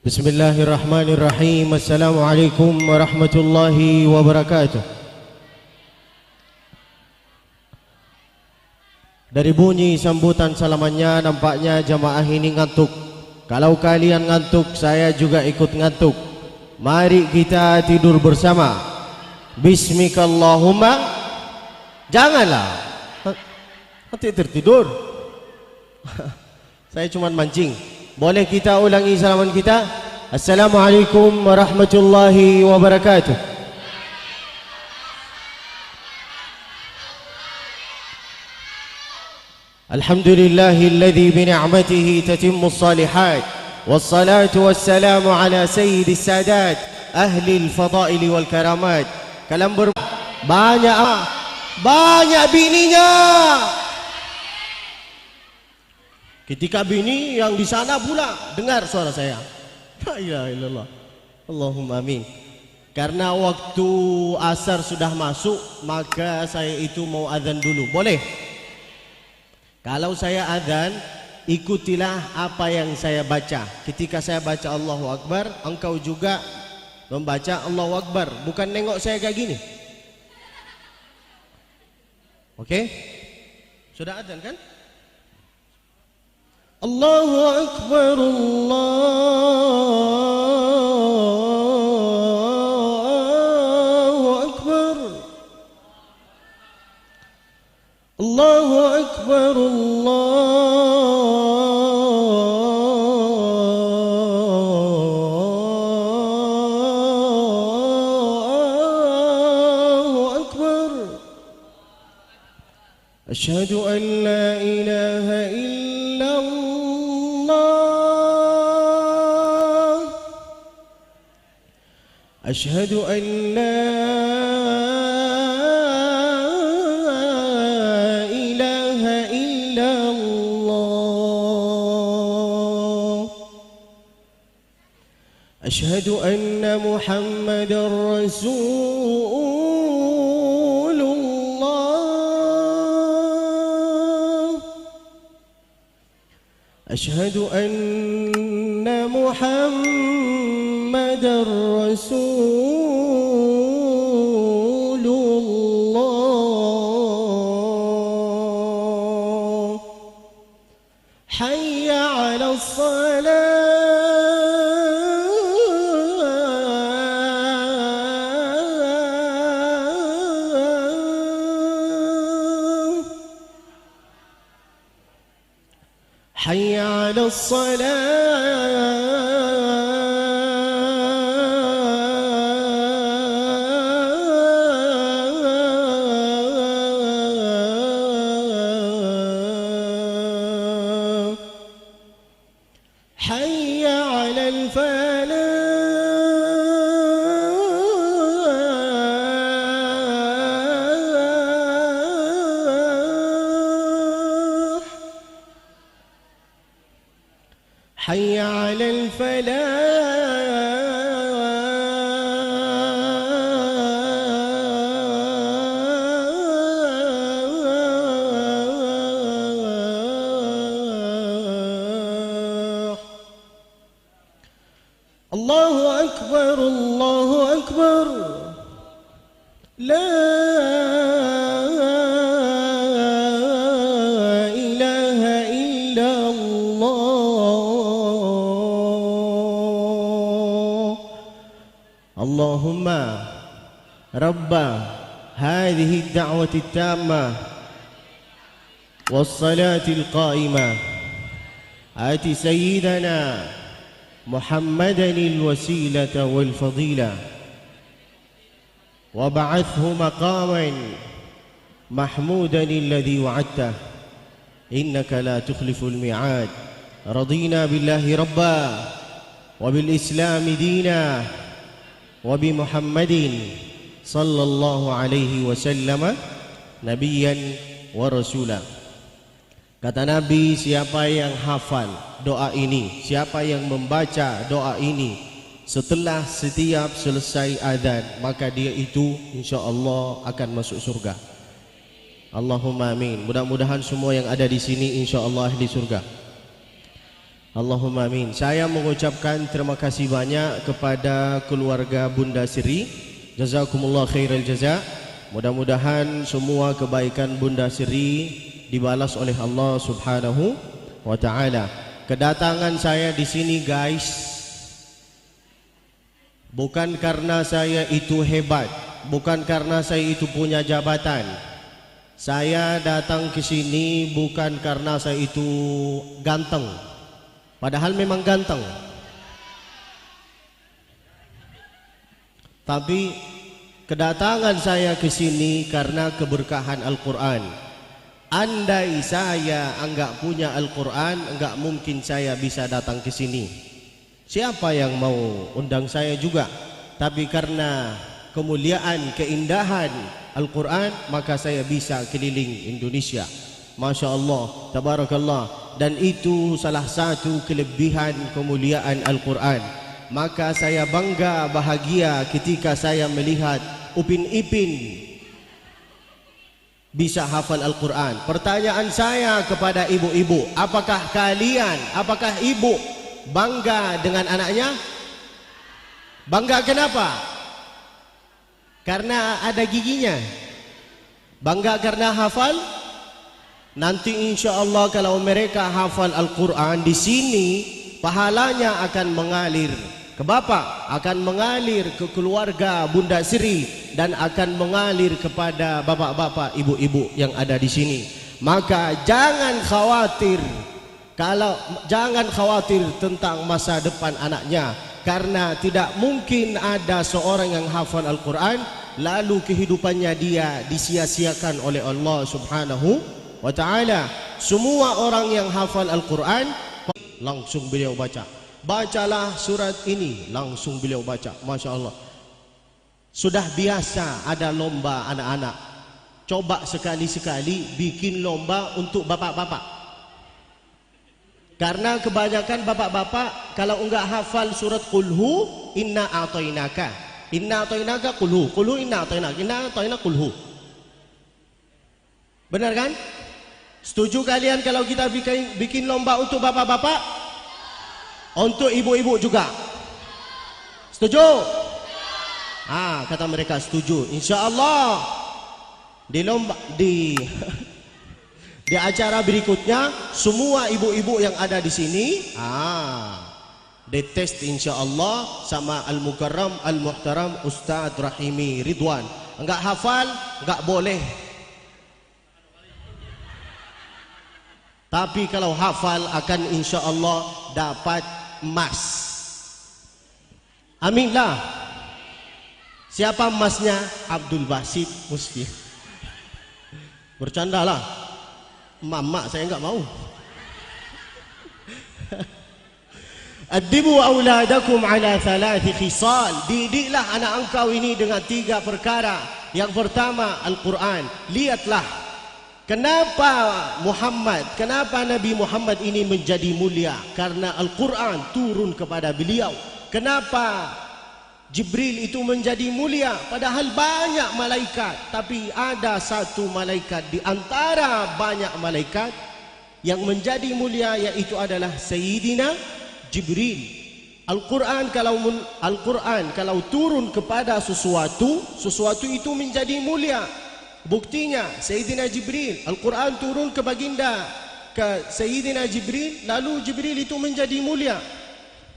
Bismillahirrahmanirrahim. Assalamualaikum warahmatullahi wabarakatuh. Dari bunyi sambutan salamannya nampaknya jamaah ini ngantuk. Kalau kalian ngantuk, saya juga ikut ngantuk. Mari kita tidur bersama. Bismikallahumma. Janganlah nanti tertidur. Saya cuma mancing. Boleh kita ulangi salaman kita? Assalamualaikum warahmatullahi wabarakatuh. Alhamdulillahilladzi bi ni'matihi tatimmu shalihat. Wassalatu wassalamu ala sayyidis sadat ahli al-fadail wal karamat. Kalam banyak bininya. Ketika bini yang di sana pula dengar suara saya. La ilaha illallah. Allahumma amin. Karena waktu asar sudah masuk, maka saya itu mau azan dulu. Boleh? Kalau saya azan, ikutilah apa yang saya baca. Ketika saya baca Allahu Akbar, engkau juga membaca Allahu Akbar. Bukan nengok saya kayak gini. Oke? Sudah azan kan? Allahu Akbar, Allahu Akbar, Allahu Akbar, Allahu Akbar. Asyhadu an la ilaha illallah. أشهد أن لا إله إلا الله أشهد أن محمدا رسول الله أشهد أن محمدا رسول الله حي على الصلاة حي على الصلاة حي على الفلاح حي على الفلاح الله أكبر الله أكبر لا إله إلا الله اللهم رب هذه الدعوة التامة والصلاة القائمة آت سيدنا محمدا الوسيلة والفضيلة وابعثه مقاما محمودا الذي وعدته innaka la tukhliful mi'ad. Radina billahi rabba wa bil islami dina wa bi Muhammadin sallallahu alaihi wasallam nabiyyan wa rasula. Kata Nabi, siapa yang hafal doa ini, siapa yang membaca doa ini setelah setiap selesai azan, maka dia itu insya-Allah akan masuk surga. Allahumma amin. Mudah-mudahan semua yang ada di sini insya-Allah di surga. Allahumma amin. Saya mengucapkan terima kasih banyak kepada keluarga Bunda Sri. Jazakumullah khairal jaza. Mudah-mudahan semua kebaikan Bunda Sri dibalas oleh Allah Subhanahu wa taala. Kedatangan saya di sini guys, bukan karena saya itu hebat, bukan karena saya itu punya jabatan. Saya datang ke sini bukan karena saya itu ganteng. Padahal memang ganteng. Tapi kedatangan saya ke sini karena keberkahan Al-Qur'an. Andai saya enggak punya Al-Quran, enggak mungkin saya bisa datang ke sini. Siapa yang mau undang saya juga? Tapi karena kemuliaan, keindahan Al-Quran, maka saya bisa keliling Indonesia. Masya Allah, tabarakallah. Dan itu salah satu kelebihan kemuliaan Al-Quran. Maka saya bangga, bahagia ketika saya melihat Upin Ipin bisa hafal Al-Quran. Pertanyaan saya kepada ibu-ibu, apakah kalian, apakah ibu bangga dengan anaknya? Bangga kenapa? Karena ada giginya. Bangga karena hafal? Nanti insya Allah kalau mereka hafal Al-Quran di sini, pahalanya akan mengalir ke bapak, akan mengalir ke keluarga Bunda Sri, dan akan mengalir kepada bapak-bapak, ibu-ibu yang ada di sini. Maka jangan khawatir, jangan khawatir tentang masa depan anaknya, karena tidak mungkin ada seorang yang hafal Al-Quran lalu kehidupannya dia disia-siakan oleh Allah Subhanahu wa taala. Semua orang yang hafal Al-Quran langsung beliau baca. Bacalah surat ini, langsung beliau baca. Masya Allah. Sudah biasa ada lomba anak-anak. Coba sekali-sekali bikin lomba untuk bapak-bapak. Karena kebanyakan bapak-bapak kalau enggak hafal surat Qulhu, inna a'tainaka. Inna a'tainaka qulhu, qulhu inna a'tainaka, inna a'tainaka qulhu. Benar kan? Setuju kalian kalau kita bikin lomba untuk bapak-bapak? Untuk ibu-ibu juga. Setuju? Kata mereka setuju. InsyaAllah di lomba di acara berikutnya semua ibu-ibu yang ada di sini dites insyaallah sama Al-Mukarram Al-Muhtaram Ustaz Rahimi Ridwan. Enggak hafal, enggak boleh. Tapi kalau hafal akan insyaallah dapat emas. Aminlah. Siapa emasnya? Abdul Basit Musfir. Bercandalah. Mama saya enggak mau. Addibu auladakum ala thalathi khisal. Didiklah anak engkau ini dengan 3 perkara. Yang pertama Al-Quran. Lihatlah kenapa Nabi Muhammad ini menjadi mulia? Karena Al-Quran turun kepada beliau. Kenapa Jibril itu menjadi mulia? Padahal banyak malaikat, tapi ada satu malaikat di antara banyak malaikat yang menjadi mulia, yaitu adalah Sayyidina Jibril. Al-Quran kalau turun kepada sesuatu itu menjadi mulia. Buktinya Sayyidina Jibril, Al-Quran turun ke baginda, ke Sayyidina Jibril, lalu Jibril itu menjadi mulia.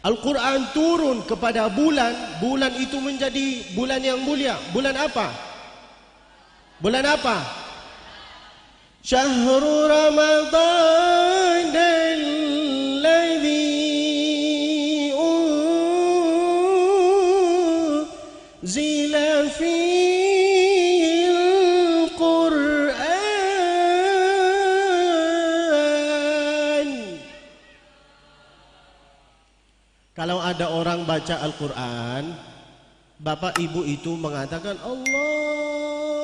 Al-Quran turun kepada bulan, bulan itu menjadi bulan yang mulia. Bulan apa? Bulan apa? Syahrul Ramadan alladhi unzila fihi Kalau ada orang baca Al-Quran, bapak ibu itu mengatakan Allah,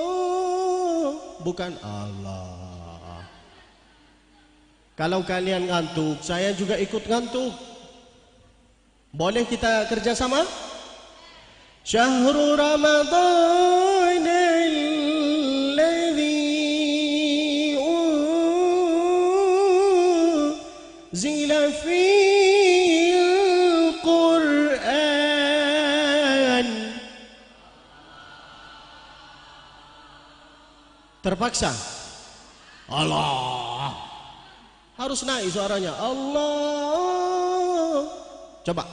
bukan Allah. Kalau kalian ngantuk, saya juga ikut ngantuk. Boleh kita kerjasama? Syahrul Ramadan alladhi unzila fil Qur'an. Terpaksa Allah, harus naik suaranya Allah. Coba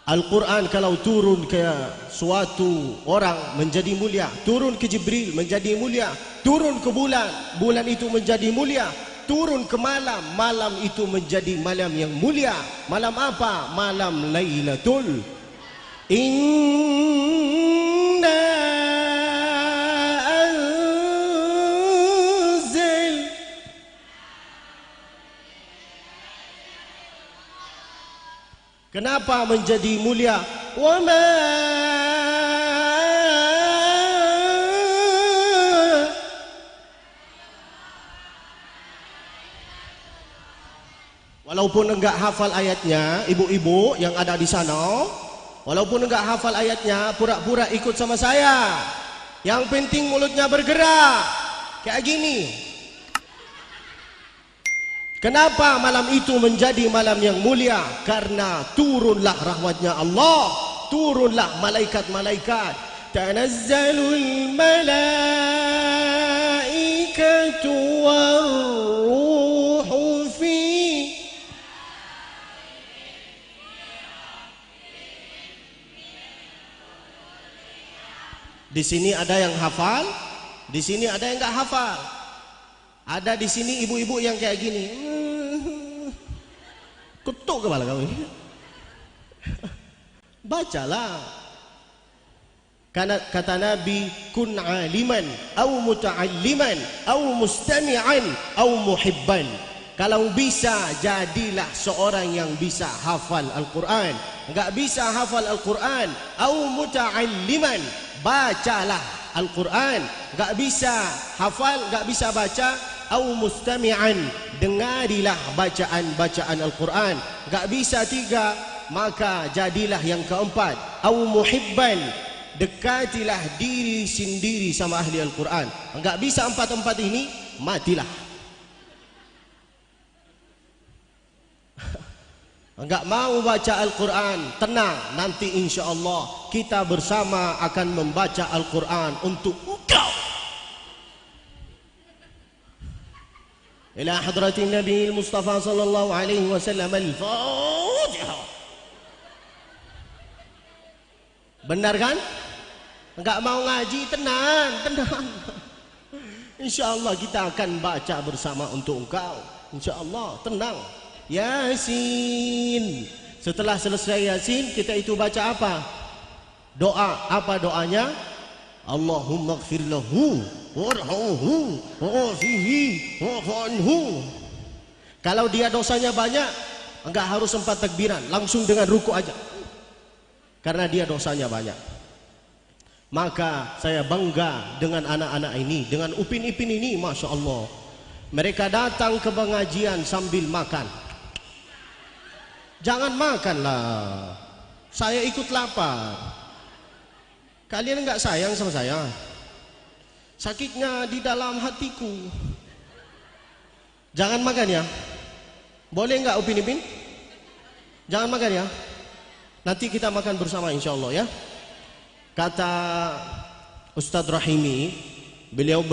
Al-Quran kalau turun ke suatu orang menjadi mulia, turun ke Jibril menjadi mulia, turun ke bulan, bulan itu menjadi mulia, turun ke malam, malam itu menjadi malam yang mulia. Malam apa? Malam Lailatul. Inna anzal. Kenapa menjadi mulia? Wa ma walaupun enggak hafal ayatnya, ibu-ibu yang ada di sana, walaupun enggak hafal ayatnya, pura-pura ikut sama saya. Yang penting mulutnya bergerak kayak gini. Kenapa malam itu menjadi malam yang mulia? Karena turunlah rahmatnya Allah, turunlah malaikat-malaikat. Tanazzalul malaikatu warruhu fi. Di sini ada yang hafal, di sini ada yang enggak hafal. Ada di sini ibu-ibu yang kayak gini, ketuk kepala kamu. Bacalah. Karena kata Nabi, kun aliman, au muta'alliman, au mustami'an, au muhibban. Kalau bisa, jadilah seorang yang bisa hafal Al-Quran. Enggak bisa hafal Al-Quran, au muta'alliman, bacalah Al-Quran. Enggak bisa hafal, enggak bisa baca, au mustami'an, dengarilah bacaan-bacaan Al-Quran. Enggak bisa tiga, maka jadilah yang keempat, au muhibban, dekatilah diri sendiri sama ahli Al-Quran. Enggak bisa empat-empat ini, matilah. Enggak mau baca Al-Quran, tenang, nanti insya Allah kita bersama akan membaca Al-Quran untuk engkau. Ila hadratin Nabi Mustafa sallallahu alaihi wasallam al-Fatihah. Benar kan? Enggak mau ngaji, tenang, tenang. Insyaallah kita akan baca bersama untuk engkau. Insyaallah, tenang. Yasin. Setelah selesai Yasin, kita itu baca apa? Doa. Apa doanya? Allahumma ighfir lahu warhamhu wa'afihi wa'fu. Kalau dia dosanya banyak, enggak harus 4 takbiran, langsung dengan ruku aja. Karena dia dosanya banyak. Maka saya bangga dengan anak-anak ini, dengan upin-ipin ini, Masya Allah. Mereka datang ke pengajian sambil makan. Jangan makanlah, saya ikut lapar. Kalian enggak sayang sama saya? Sakitnya di dalam hatiku. Jangan makan ya. Boleh enggak upin-ipin? Jangan makan ya. Nanti kita makan bersama insya Allah ya. Kata Ustadz Rahimi, beliau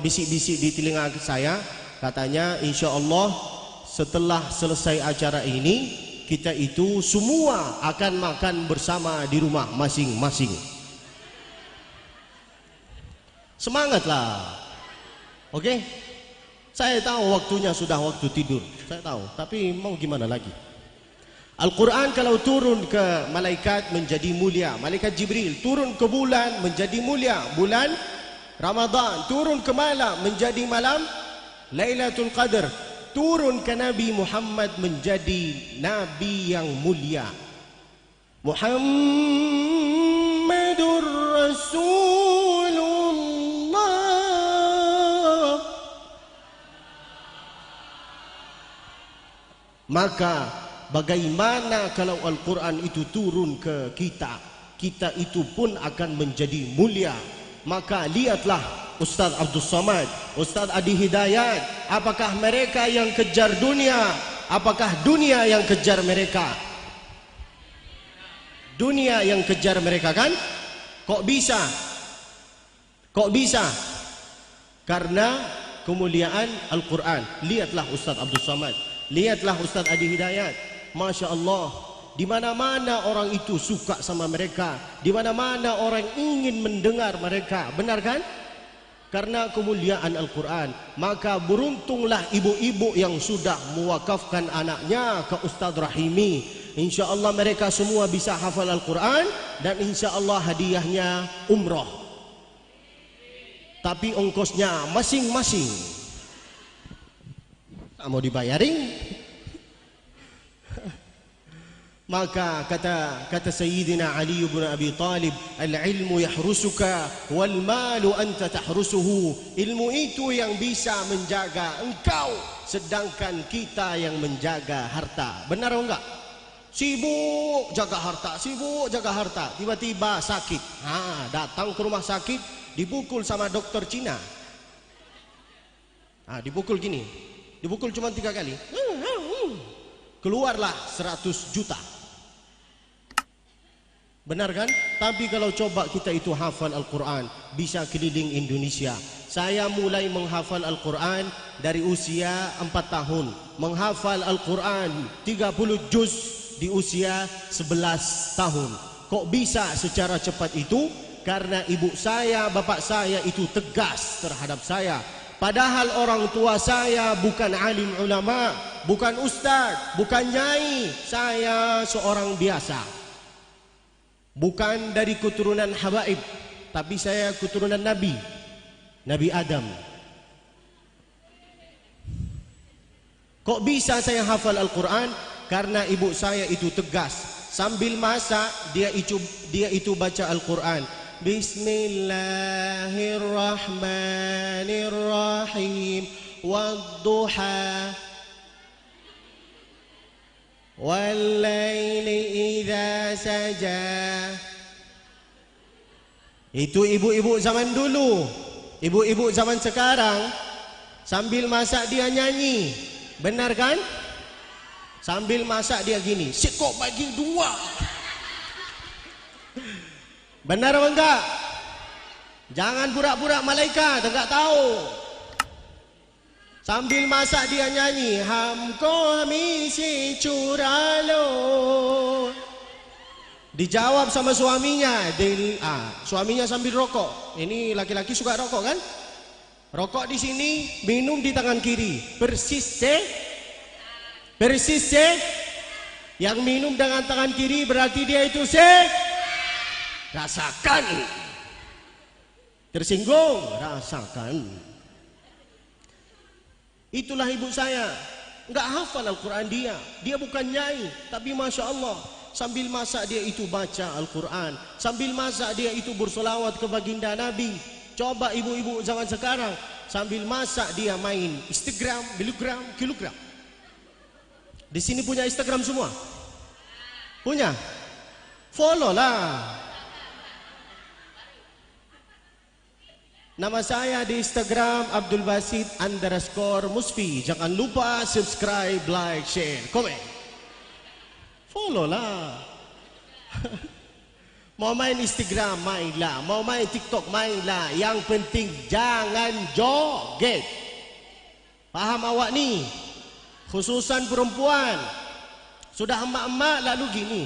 bisik-bisik di telinga saya, katanya insya Allah setelah selesai acara ini kita itu semua akan makan bersama di rumah masing-masing. Semangatlah. Oke? Saya tahu waktunya sudah waktu tidur, saya tahu, tapi mau gimana lagi? Al-Quran kalau turun ke malaikat menjadi mulia. Malaikat Jibril turun ke bulan menjadi mulia. Bulan Ramadan turun ke malam menjadi malam Lailatul Qadar. turun ke Nabi Muhammad menjadi Nabi yang mulia. Muhammadur Rasulullah. Maka bagaimana kalau Al-Quran itu turun ke kita? Kita itu pun akan menjadi mulia. Maka lihatlah Ustaz Abdul Samad, Ustaz Adi Hidayat, apakah mereka yang kejar dunia? Apakah dunia yang kejar mereka? Dunia yang kejar mereka kan? Kok bisa? Kok bisa? Karena kemuliaan Al-Quran. Lihatlah Ustaz Abdul Samad, lihatlah Ustaz Adi Hidayat. Masya Allah, di mana-mana orang itu suka sama mereka, di mana-mana orang ingin mendengar mereka. Benar kan? Karena kemuliaan Al-Quran. Maka beruntunglah ibu-ibu yang sudah mewakafkan anaknya ke Ustaz Rahimi. Insya Allah mereka semua bisa hafal Al-Quran, dan insya Allah hadiahnya umroh. Tapi ongkosnya masing-masing. Tak mau dibayarin. Maka kata Sayyidina Ali bin Abi Talib, al-ilmu yahrusuka wal malu anta tahrusuhu. Ilmu itu yang bisa menjaga engkau, sedangkan kita yang menjaga harta. Benar atau enggak? Sibuk jaga harta, sibuk jaga harta, tiba-tiba sakit. Datang ke rumah sakit, dipukul sama dokter Cina. Dipukul gini, dipukul cuma 3 kali, keluarlah 100 juta. Benar kan? Tapi kalau coba kita itu hafal Al-Quran, bisa keliling Indonesia. Saya mulai menghafal Al-Quran dari usia 4 tahun. Menghafal Al-Quran 30 juz di usia 11 tahun. Kok bisa secara cepat itu? Karena ibu saya, bapak saya itu tegas terhadap saya. Padahal orang tua saya bukan alim ulama, bukan ustaz, bukan nyai. Saya seorang biasa. Bukan dari keturunan habaib, tapi saya keturunan Nabi, Nabi Adam. Kok bisa saya hafal Al-Quran? Karena ibu saya itu tegas. Sambil masak dia itu baca Al-Quran. Bismillahirrahmanirrahim. Wadduha wal-laili idza saja. Itu ibu-ibu zaman dulu. Ibu-ibu zaman sekarang sambil masak dia nyanyi. Benar kan? Sambil masak dia gini, sekok bagi 2. Benar apa enggak? Jangan pura-pura malaikat, enggak tahu. Sambil masak dia nyanyi, hamko misi curalo. Dijawab sama suaminya, suaminya sambil rokok. Ini laki-laki suka rokok kan? Rokok di sini, minum di tangan kiri. Persis Yang minum dengan tangan kiri berarti dia itu rasakan. Tersinggung, rasakan. Itulah ibu saya, enggak hafal Al-Quran dia. Dia bukan nyai, tapi Masya Allah, sambil masak dia itu baca Al-Quran. Sambil masak dia itu bersolawat ke baginda Nabi. Coba ibu-ibu zaman sekarang, sambil masak dia main Instagram, biligram, kilogram. Di sini punya Instagram semua? Punya? Follow lah. Nama saya di Instagram Abdul Basit _Musfi. Jangan lupa subscribe, like, share, komen. Follow lah. Mau main Instagram, mainlah. Mau main TikTok, mainlah. Yang penting jangan joget. Paham awak ni? Khususan perempuan. Sudah emak-emak lalu gini.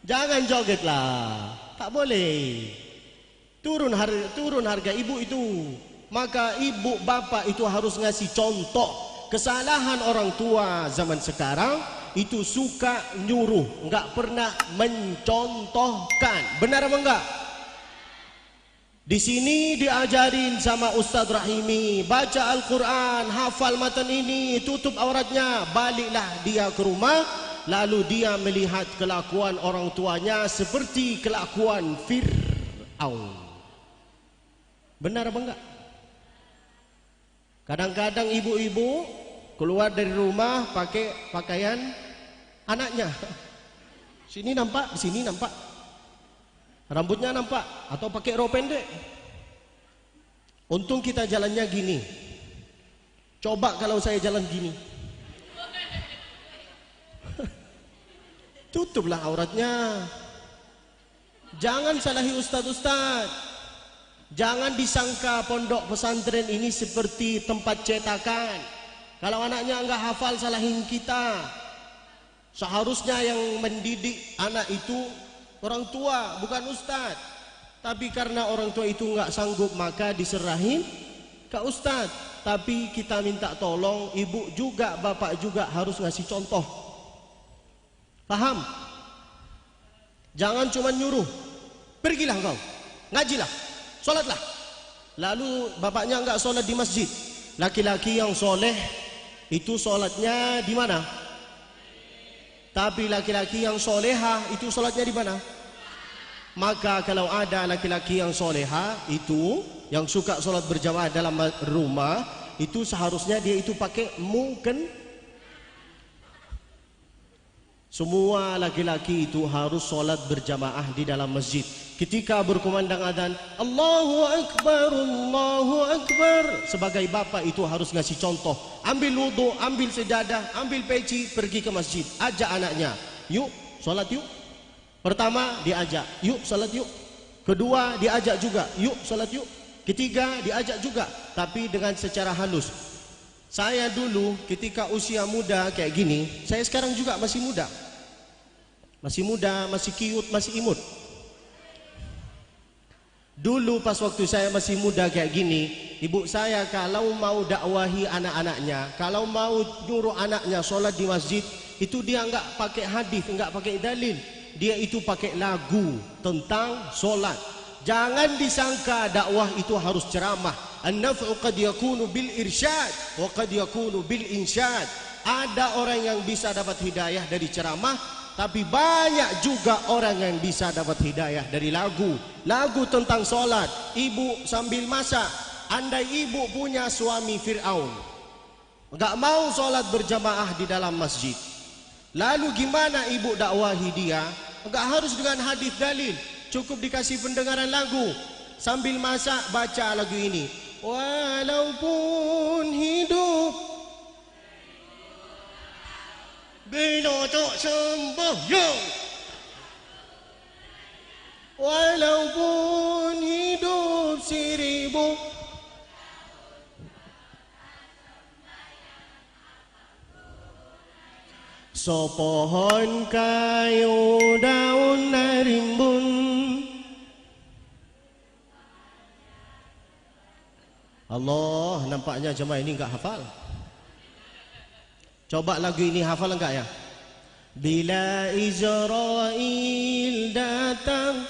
Jangan joget lah. Tak boleh. Turun harga ibu itu. Maka ibu bapak itu harus ngasih contoh. Kesalahan orang tua zaman sekarang itu suka nyuruh, enggak pernah mencontohkan. Benar apa enggak? Di sini diajarin sama Ustadz Rahimi, baca Al-Quran, hafal matan ini, tutup auratnya, baliklah dia ke rumah, lalu dia melihat kelakuan orang tuanya seperti kelakuan Fir'aun. Benar apa enggak? Kadang-kadang ibu-ibu keluar dari rumah pakai pakaian anaknya. Sini nampak, di sini nampak. Rambutnya nampak atau pakai rok pendek. Untung kita jalannya gini. Coba kalau saya jalan gini. Tutuplah auratnya. Jangan salahi ustaz-ustaz. Jangan disangka pondok pesantren ini seperti tempat cetakan. Kalau anaknya enggak hafal, salahin kita. Seharusnya yang mendidik anak itu orang tua, bukan ustaz. Tapi karena orang tua itu enggak sanggup, maka diserahin ke ustaz. Tapi kita minta tolong, ibu juga, bapak juga harus ngasih contoh. Paham? Jangan cuma nyuruh, pergilah engkau, ngajilah, sholatlah. Lalu bapaknya enggak sholat di masjid. Laki-laki yang soleh itu sholatnya di mana? Tapi laki-laki yang soleha itu sholatnya di mana? Maka kalau ada laki-laki yang soleha itu yang suka sholat berjamaah dalam rumah, itu seharusnya dia itu pakai mungkin. Semua laki-laki itu harus sholat berjamaah di dalam masjid. Ketika berkumandang adzan, Allahu Akbar, Allahu Akbar. Sebagai bapak itu harus ngasih contoh. Ambil wudu, ambil sejadah, ambil peci, pergi ke masjid. Ajak anaknya, yuk sholat yuk. Pertama diajak, yuk sholat yuk. Kedua diajak juga, yuk sholat yuk. Ketiga diajak juga, tapi dengan secara halus. Saya dulu ketika usia muda kayak gini, saya sekarang juga masih muda. Masih muda, masih cute, masih imut. Dulu pas waktu saya masih muda kayak gini, ibu saya kalau mau dakwahi anak-anaknya, kalau mau nyuruh anaknya sholat di masjid, itu dia enggak pakai hadis, enggak pakai dalil. Dia itu pakai lagu tentang sholat. Jangan disangka dakwah itu harus ceramah. An-naf'u qad yakunu bil irsyad wa qad yakunu bil insyad. Ada orang yang bisa dapat hidayah dari ceramah, tapi banyak juga orang yang bisa dapat hidayah dari lagu. Lagu tentang sholat, ibu sambil masak. Andai ibu punya suami Fir'aun, enggak mau sholat berjamaah di dalam masjid, lalu gimana ibu dakwahi dia? Enggak harus dengan hadis dalil, cukup dikasih pendengaran lagu. Sambil masak baca lagu ini. Walaupun hidup bila tak sembahyang, walaupun hidup 1000, sepohon kayu daun rimbun. Allah, nampaknya jemaah ini enggak hafal. Coba lagu ini hafal enggak ya? Bila Israel datang.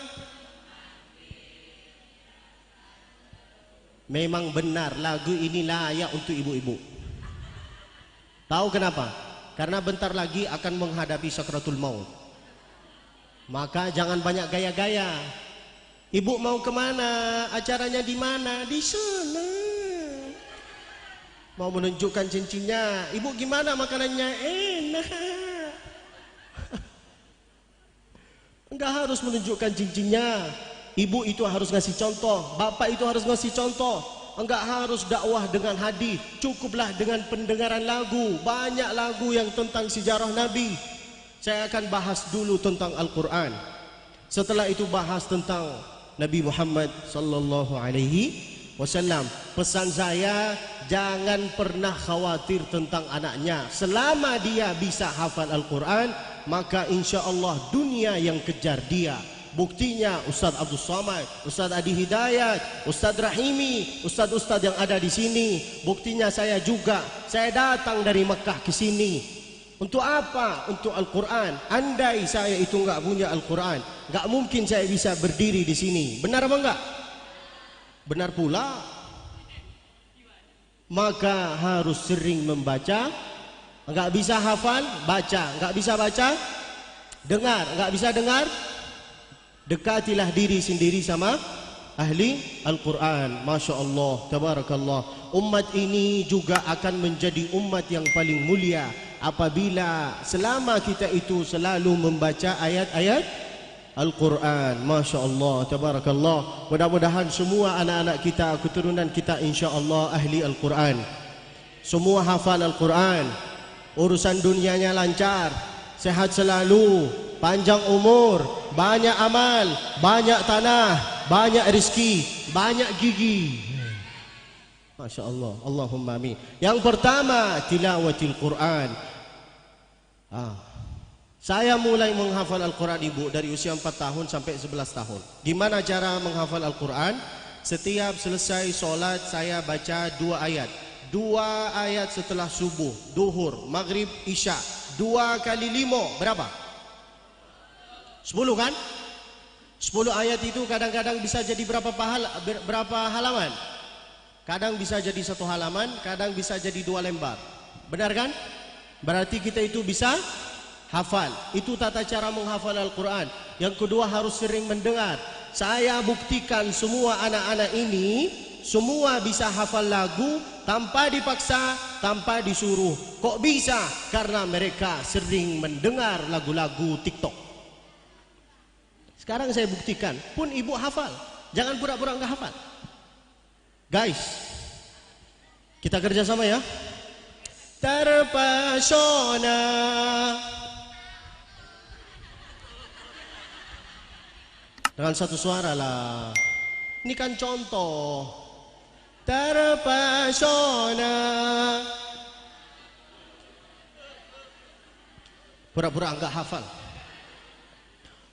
Memang benar lagu ini layak untuk ibu-ibu. Tahu kenapa? Karena bentar lagi akan menghadapi sakratul maut. Maka jangan banyak gaya-gaya. Ibu mau kemana? Acaranya di mana? Di sana. Mau menunjukkan cincinnya. Ibu gimana makanannya? Enak. Enggak harus menunjukkan cincinnya. Ibu itu harus ngasih contoh. Bapak itu harus ngasih contoh. Enggak harus dakwah dengan hadis. Cukuplah dengan pendengaran lagu. Banyak lagu yang tentang sejarah Nabi. Saya akan bahas dulu tentang Al-Quran. Setelah itu bahas tentang Nabi Muhammad sallallahu alaihi wasallam. Pesan saya, jangan pernah khawatir tentang anaknya. Selama dia bisa hafal Al-Quran, maka insya Allah dunia yang kejar dia. Buktinya Ustadz Abdul Somad, Ustadz Adi Hidayat, Ustadz Rahimi, Ustadz-Ustadz yang ada di sini. Buktinya saya juga, saya datang dari Mekah ke sini. Untuk apa? Untuk Al-Quran. Andai saya itu enggak punya Al-Quran, enggak mungkin saya bisa berdiri di sini. Benar apa enggak? Benar pula, maka harus sering membaca. Enggak bisa hafal, baca. Enggak bisa baca, dengar. Enggak bisa dengar, dekatilah diri sendiri sama ahli Al-Quran. Masya Allah, tabarakallah. Umat ini juga akan menjadi umat yang paling mulia apabila selama kita itu selalu membaca ayat-ayat Al-Quran. Masya Allah, tabarakallah. Mudah-mudahan semua anak-anak kita, keturunan kita insya Allah ahli Al-Quran. Semua hafal Al-Quran. Urusan dunianya lancar, sehat selalu, panjang umur, banyak amal, banyak tanah, banyak rezeki, banyak gigi. Masya Allah, Allahumma amin. Yang pertama, tilawatil Quran. Saya mulai menghafal Al-Quran ibu dari usia 4 tahun sampai 11 tahun. Gimana cara menghafal Al-Quran? Setiap selesai solat saya baca 2 ayat. 2 ayat setelah subuh, duhur, maghrib, isya. 2 kali 5 berapa? 10 kan? 10 ayat itu kadang-kadang bisa jadi berapa halaman? Kadang bisa jadi 1 halaman, kadang bisa jadi 2 lembar. Benar kan? Berarti kita itu bisa hafal. Itu tata cara menghafal Al-Quran. Yang kedua harus sering mendengar. Saya buktikan semua anak-anak ini semua bisa hafal lagu tanpa dipaksa, tanpa disuruh. Kok bisa? Karena mereka sering mendengar lagu-lagu TikTok. Sekarang saya buktikan, pun ibu hafal. Jangan pura-pura enggak hafal. Guys, kita kerjasama ya. Terpesona. Dengan satu suara lah. Ini kan contoh. Terpesona. Pura-pura enggak hafal.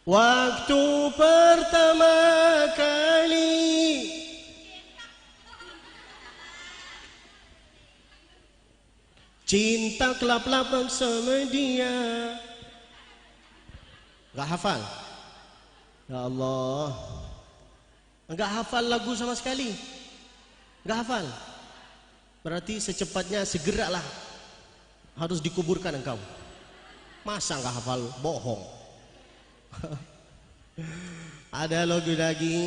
Waktu pertama kali cinta kelap-lapan sama dia. Enggak hafal. Ya Allah. Enggak hafal lagu sama sekali. Enggak hafal. Berarti secepatnya segeralah harus dikuburkan engkau. Masa enggak hafal? Bohong. Ada lagu lagi.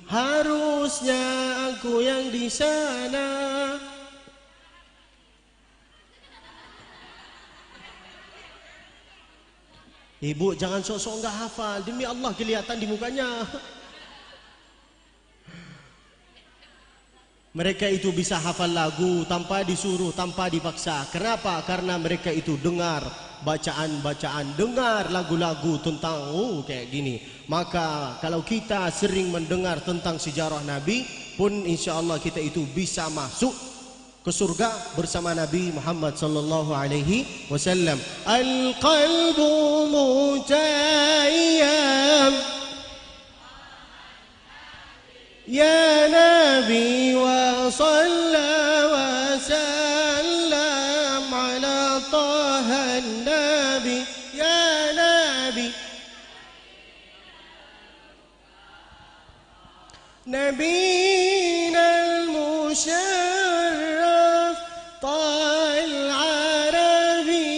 Harusnya aku yang di sana. Ibu jangan sok-sok enggak hafal. Demi Allah kelihatan di mukanya. Mereka itu bisa hafal lagu tanpa disuruh, tanpa dipaksa. Kenapa? Karena mereka itu dengar bacaan-bacaan, dengar lagu-lagu tentang kayak gini. Maka kalau kita sering mendengar tentang sejarah Nabi pun insya Allah kita itu bisa masuk ke surga bersama Nabi Muhammad sallallahu alaihi wasallam. Al-qalbu mutayyam ya Nabi wa salla wa sallam ala taha Nabi ya Nabi Nabina al-musharraf tal arabi.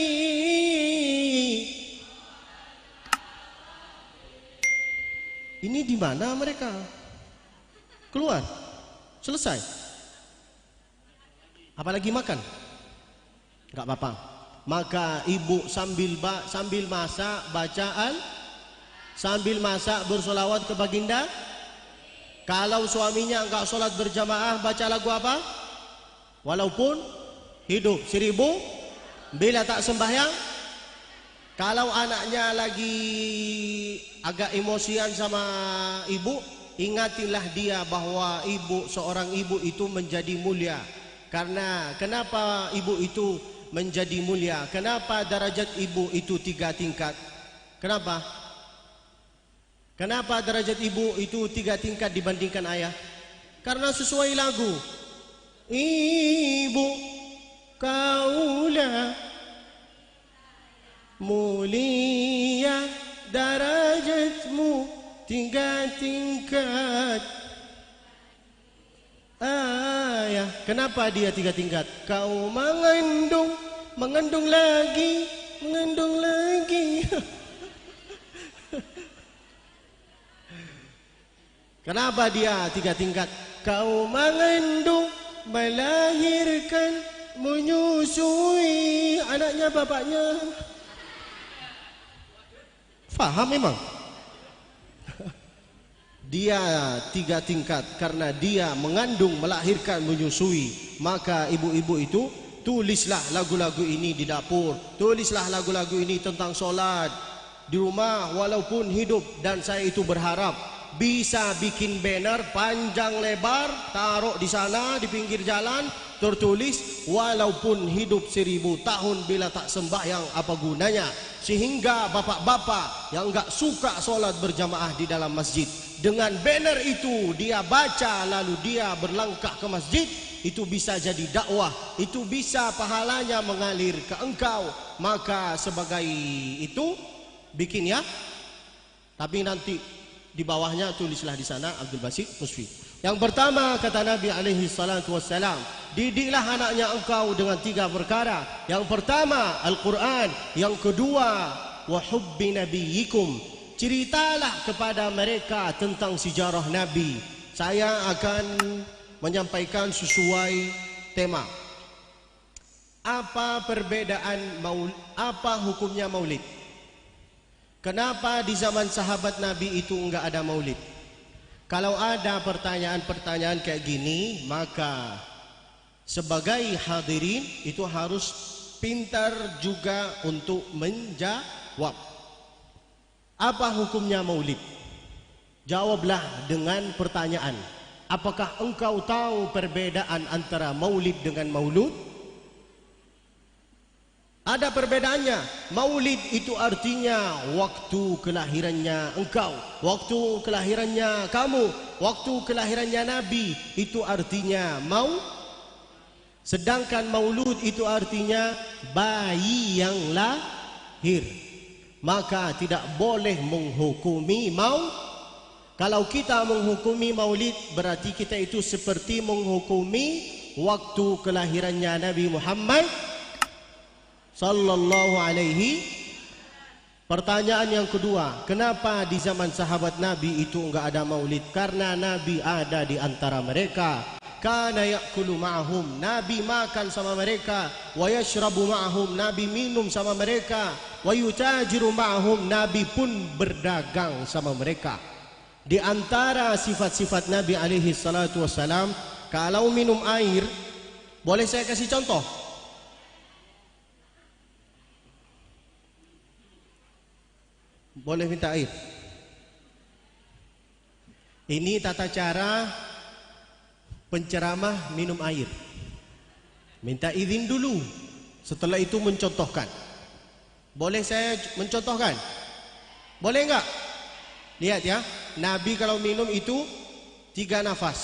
Ini di mana mereka? Keluar, selesai. Apalagi makan? Enggak apa-apa. Maka ibu sambil masak bacaan, sambil masak bersolawat ke baginda. Kalau suaminya enggak sholat berjamaah, baca lagu apa? Walaupun hidup 1000 bila tak sembahyang. Kalau anaknya lagi agak emosian sama ibu, ingatilah dia bahwa seorang ibu itu menjadi mulia. Karena kenapa ibu itu menjadi mulia? Kenapa derajat ibu itu 3 tingkat? Kenapa? Kenapa derajat ibu itu 3 tingkat dibandingkan ayah? Karena sesuai lagu. Ibu kaulah mulia derajatmu 3 tingkat. Ya, kenapa dia 3 tingkat? Kau mengandung, mengandung lagi, mengandung lagi. Kenapa dia 3 tingkat? Kau mengandung, melahirkan, menyusui anaknya bapaknya. Faham memang? Dia 3 tingkat karena dia mengandung, melahirkan, menyusui. Maka ibu-ibu itu tulislah lagu-lagu ini di dapur, tulislah lagu-lagu ini tentang solat di rumah walaupun hidup. Dan saya itu berharap bisa bikin banner panjang lebar, taruh di sana di pinggir jalan, tertulis walaupun hidup 1000 tahun bila tak sembahyang apa gunanya. Sehingga bapak-bapak yang enggak suka solat berjamaah di dalam masjid, dengan banner itu dia baca lalu dia berlangkah ke masjid, itu bisa jadi dakwah, itu bisa pahalanya mengalir ke engkau. Maka sebagai itu bikin ya, tapi nanti di bawahnya tulislah di sana Abdul Basit Musfi. Yang pertama kata Nabi alaihi salatu wassalam, didiklah anaknya engkau dengan 3 perkara. Yang pertama Al-Quran, yang kedua wa hubbi nabiyikum, ceritalah kepada mereka tentang sejarah Nabi. Saya akan menyampaikan sesuai tema. Apa perbedaan maulid? Apa hukumnya maulid? Kenapa di zaman sahabat Nabi itu enggak ada maulid? Kalau ada pertanyaan-pertanyaan kayak gini, maka sebagai hadirin itu harus pintar juga untuk menjawab. Apa hukumnya maulid? Jawablah dengan pertanyaan. Apakah engkau tahu perbedaan antara maulid dengan maulud? Ada perbedaannya. Maulid itu artinya waktu kelahirannya engkau, waktu kelahirannya kamu, waktu kelahirannya Nabi. Itu artinya sedangkan maulud itu artinya bayi yang lahir. Maka tidak boleh menghukumi kalau kita menghukumi maulid, berarti kita itu seperti menghukumi waktu kelahirannya Nabi Muhammad sallallahu alaihi. Pertanyaan yang kedua, kenapa di zaman sahabat Nabi itu enggak ada maulid? Karena Nabi ada di antara mereka. Kana ya'kulu ma'ahum, Nabi makan sama mereka. Wa yashrabu ma'ahum, Nabi minum sama mereka. Wa yutajiru ma'ahum, Nabi pun berdagang sama mereka. Di antara sifat-sifat Nabi alaihi salatu wassalam, kalau minum air, boleh saya kasih contoh? Boleh minta air? Ini tata cara penceramah minum air. Minta izin dulu, setelah itu mencontohkan. Boleh saya mencontohkan? Boleh enggak? Lihat ya, Nabi kalau minum itu 3 nafas.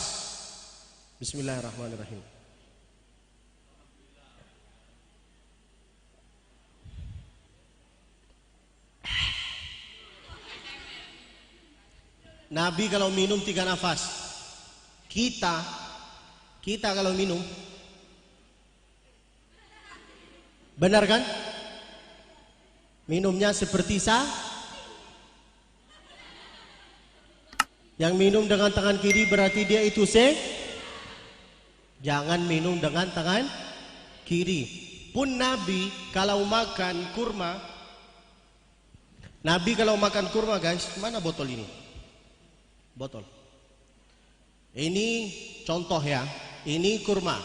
Bismillahirrahmanirrahim. Nabi kalau minum 3 nafas. Kita kalau minum, benar kan? Minumnya seperti yang minum dengan tangan kiri berarti dia itu jangan minum dengan tangan kiri. Pun Nabi kalau makan kurma, guys, mana botol ini? Botol. Ini contoh ya. Ini kurma.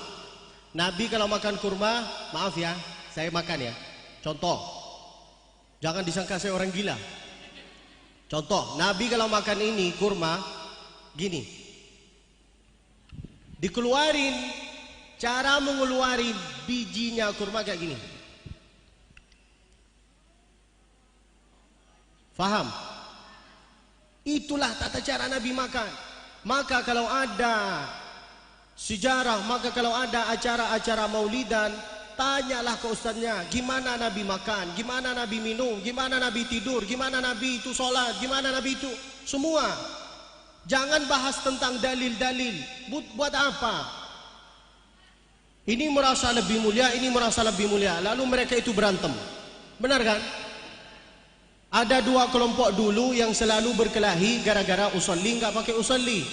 Nabi kalau makan kurma, maaf ya, saya makan ya. Contoh. Jangan disangka saya orang gila. Contoh, Nabi kalau makan ini kurma, gini. Dikeluarin, cara mengeluarin bijinya kurma kayak gini. Faham? Itulah tata cara Nabi makan. Maka kalau ada sejarah, maka kalau ada acara-acara maulidan, tanyalah ke ustaznya, gimana Nabi makan, gimana Nabi minum, gimana Nabi tidur, gimana Nabi itu sholat, gimana Nabi itu, semua Jangan bahas tentang dalil-dalil. Buat apa? Ini merasa lebih mulia, ini merasa lebih mulia. Lalu mereka itu berantem. Benar kan? Ada dua kelompok dulu yang selalu berkelahi gara-gara usolli enggak pakai usolli.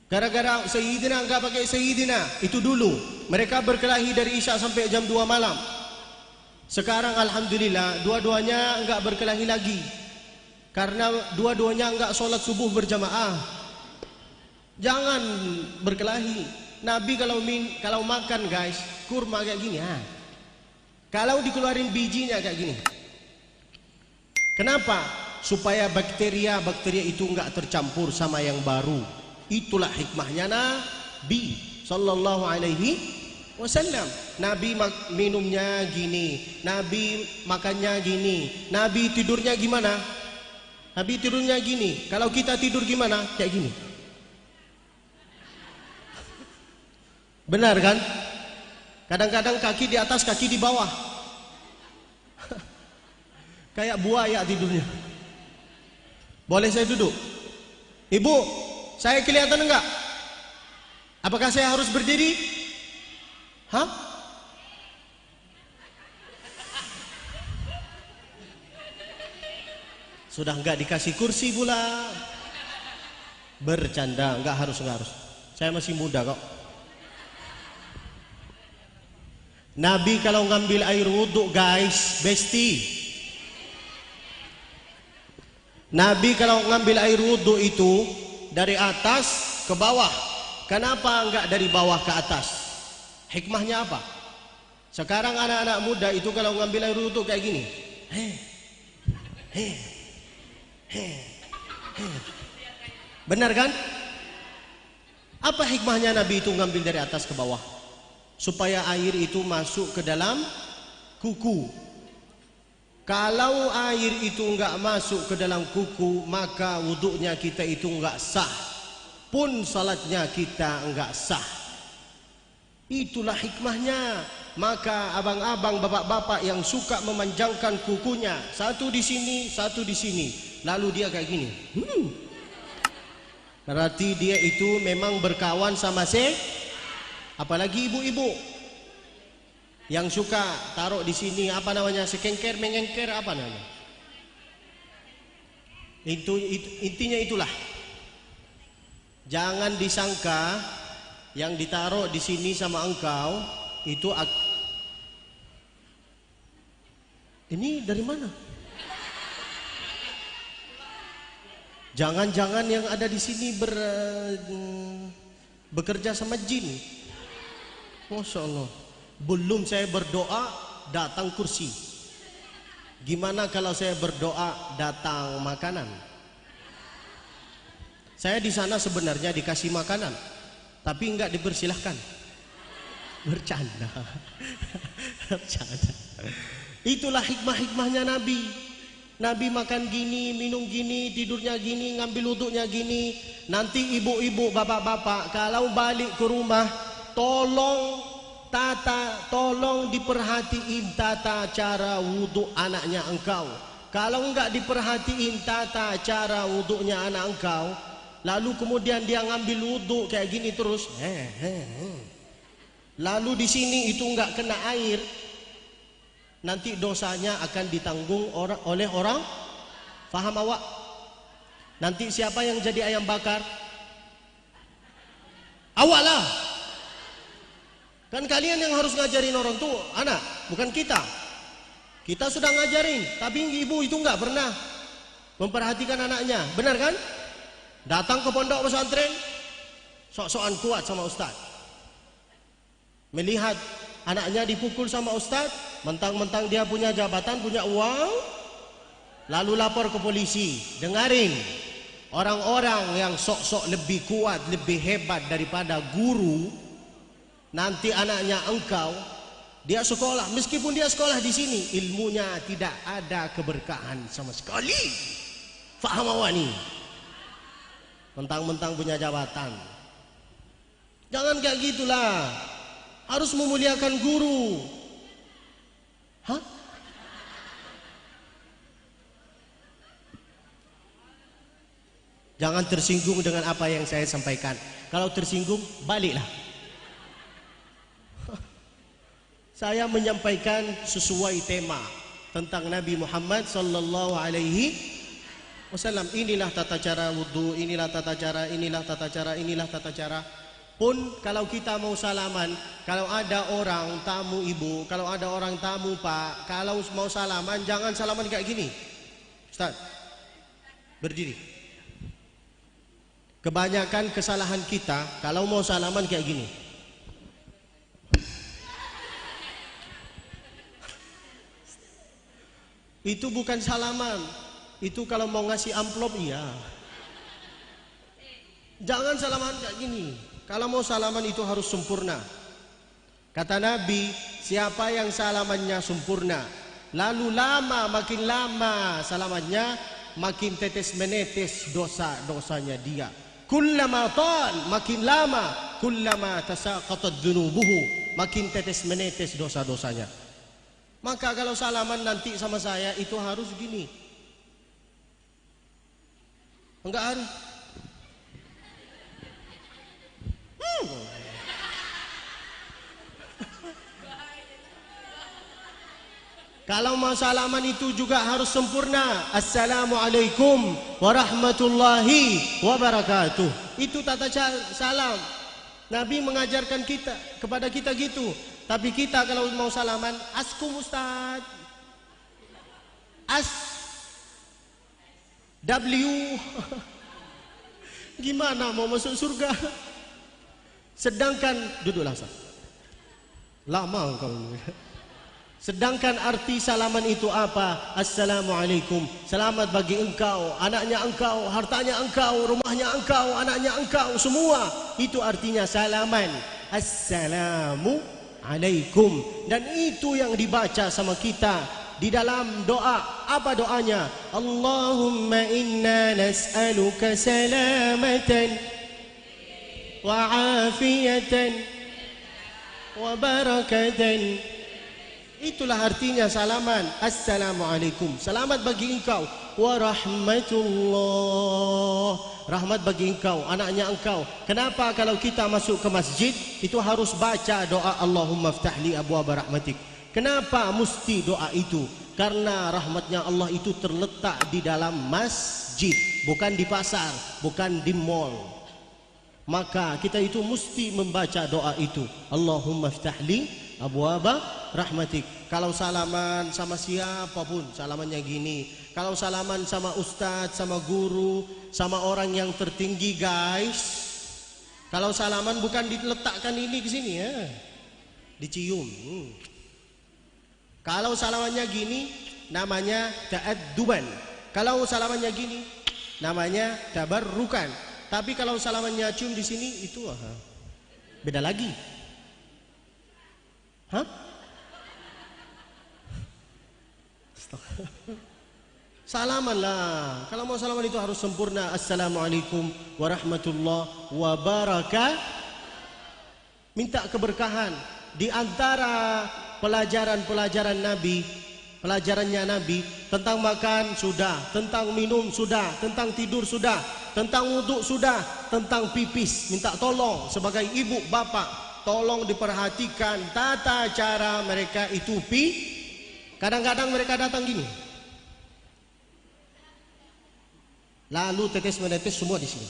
Gara-gara Sayyidina enggak pakai Sayyidina. Itu dulu. Mereka berkelahi dari Isya sampai jam 2 malam. Sekarang alhamdulillah dua-duanya enggak berkelahi lagi. Karena dua-duanya enggak sholat subuh berjamaah. Jangan berkelahi. Nabi kalau makan guys, kurma kayak gini. Kalau dikeluarin bijinya kayak gini. Kenapa? Supaya bakteria itu enggak tercampur sama yang baru. Itulah hikmahnya Nabi sallallahu alaihi wasallam. Nabi minumnya gini, Nabi makannya gini, Nabi tidurnya gimana? Nabi tidurnya gini. Kalau kita tidur gimana? Kayak gini. Benar kan? Kadang-kadang kaki di atas, kaki di bawah. Kayak buaya tidurnya. Boleh saya duduk? Ibu, saya kelihatan enggak? Apakah saya harus berdiri? Hah? Sudah enggak dikasih kursi pula. Bercanda, enggak harus. Saya masih muda kok. Nabi kalau ngambil air wudhu guys, besti. Nabi kalau ngambil air wudhu itu dari atas ke bawah. Kenapa enggak dari bawah ke atas? Hikmahnya apa? Sekarang anak-anak muda itu kalau ngambil air wudhu kayak gini. Benar kan? Apa hikmahnya Nabi itu ngambil dari atas ke bawah? Supaya air itu masuk ke dalam kuku. Kalau air itu enggak masuk ke dalam kuku, maka wuduknya kita itu enggak sah. Pun salatnya kita enggak sah. Itulah hikmahnya. Maka abang-abang, bapak-bapak yang suka memanjangkan kukunya, satu di sini, satu di sini, lalu dia kayak gini. Berarti dia itu memang berkawan sama apalagi ibu-ibu yang suka taruh di sini apa namanya, sekengker mengengker apa namanya, itu intinya itulah. Jangan disangka yang ditaruh di sini sama engkau itu ini dari mana? Jangan-jangan yang ada di sini bekerja sama jin. Masya Allah. Belum saya berdoa datang kursi. Gimana kalau saya berdoa datang makanan? Saya di sana sebenarnya dikasih makanan, tapi enggak dipersilahkan. Bercanda. Bercanda. Itulah hikmah-hikmahnya Nabi. Nabi makan gini, minum gini, tidurnya gini, ngambil wuduknya gini. Nanti ibu-ibu, bapak-bapak kalau balik ke rumah, tolong diperhatiin tata cara wuduk anaknya engkau. Kalau enggak diperhatiin tata cara wuduknya anak engkau, lalu kemudian dia ngambil wuduk kayak gini terus, lalu di sini itu enggak kena air, nanti dosanya akan ditanggung oleh orang. Faham awak? Nanti siapa yang jadi ayam bakar? Awak lah. Kan kalian yang harus ngajarin orang tua, anak, bukan kita. Kita sudah ngajarin, tapi ibu itu enggak pernah memperhatikan anaknya. Benar kan? Datang ke pondok pesantren, sok-sokan kuat sama ustaz. Melihat anaknya dipukul sama ustaz, mentang-mentang dia punya jabatan, punya uang, lalu lapor ke polisi. Dengarin, orang-orang yang sok-sok lebih kuat, lebih hebat daripada guru, nanti anaknya engkau, dia sekolah, meskipun dia sekolah di sini, ilmunya tidak ada keberkahan sama sekali. Faham awak ni? Mentang-mentang punya jabatan. Jangan kayak gitulah. Harus memuliakan guru. Hah? Jangan tersinggung dengan apa yang saya sampaikan. Kalau tersinggung, baliklah. Saya menyampaikan sesuai tema tentang Nabi Muhammad sallallahu alaihi wasallam. Inilah tata cara wudu, inilah tata cara, inilah tata cara, inilah tata cara. Pun kalau kita mau salaman, kalau ada orang tamu ibu, kalau ada orang tamu pak, kalau mau salaman jangan salaman kayak gini. Ustaz, berdiri. Kebanyakan kesalahan kita kalau mau salaman kayak gini. Itu bukan salaman. Itu kalau mau ngasih amplop iya. Jangan salaman kayak gini. Kalau mau salaman itu harus sempurna. Kata Nabi, siapa yang salamannya sempurna, lalu makin lama salamannya, makin tetes menetes dosa-dosanya dia. Kullama tal, makin lama, kullama tasaqatat dzunubuhu, makin tetes menetes dosa-dosanya. Maka kalau salaman nanti sama saya itu harus gini. Enggak harus. Kalau mau salaman itu juga harus sempurna. Assalamualaikum warahmatullahi wabarakatuh. Itu tata salam. Nabi mengajarkan kita kepada kita gitu. Tapi kita kalau mau salaman, askum Ustaz, as W gimana mau masuk surga? Sedangkan duduklah Ustaz. Lama engkau. Sedangkan arti salaman itu apa? Assalamualaikum, selamat bagi engkau, anaknya engkau, hartanya engkau, rumahnya engkau, anaknya engkau, semua. Itu artinya salaman. Assalamu alaikum. Dan itu yang dibaca sama kita di dalam doa. Apa doanya? Allahumma inna nas'aluka salamatan wa afiyatan wa barakatan. Itulah artinya salaman. Assalamualaikum, selamat bagi engkau, wa rahmatullah, rahmat bagi engkau, anaknya engkau. Kenapa kalau kita masuk ke masjid itu harus baca doa Allahumma ftahli abwaaba rahmatik? Kenapa mesti doa itu? Karena rahmatnya Allah itu terletak di dalam masjid, bukan di pasar, bukan di mall. Maka kita itu mesti membaca doa itu. Allahumma ftahli abwaaba rahmatik. Kalau salaman sama siapapun, salamannya gini. Kalau salaman sama ustadz, sama guru, sama orang yang tertinggi guys, kalau salaman bukan diletakkan ini ke sini ya, dicium. Kalau salamannya gini, namanya ta'adduban. Kalau salamannya gini, namanya tabarrukan. Tapi kalau salamannya cium di sini, itu beda lagi. Hah? Salamanlah. Kalau mau salaman itu harus sempurna. Assalamualaikum warahmatullahi wabarakatuh. Minta keberkahan. Di antara pelajaran-pelajaran Nabi, pelajarannya Nabi tentang makan sudah, tentang minum sudah, tentang tidur sudah, tentang wudhu sudah, tentang pipis. Minta tolong sebagai ibu bapak, tolong diperhatikan tata cara mereka itu Kadang-kadang mereka datang gini, lalu tetes menetes semua di sini.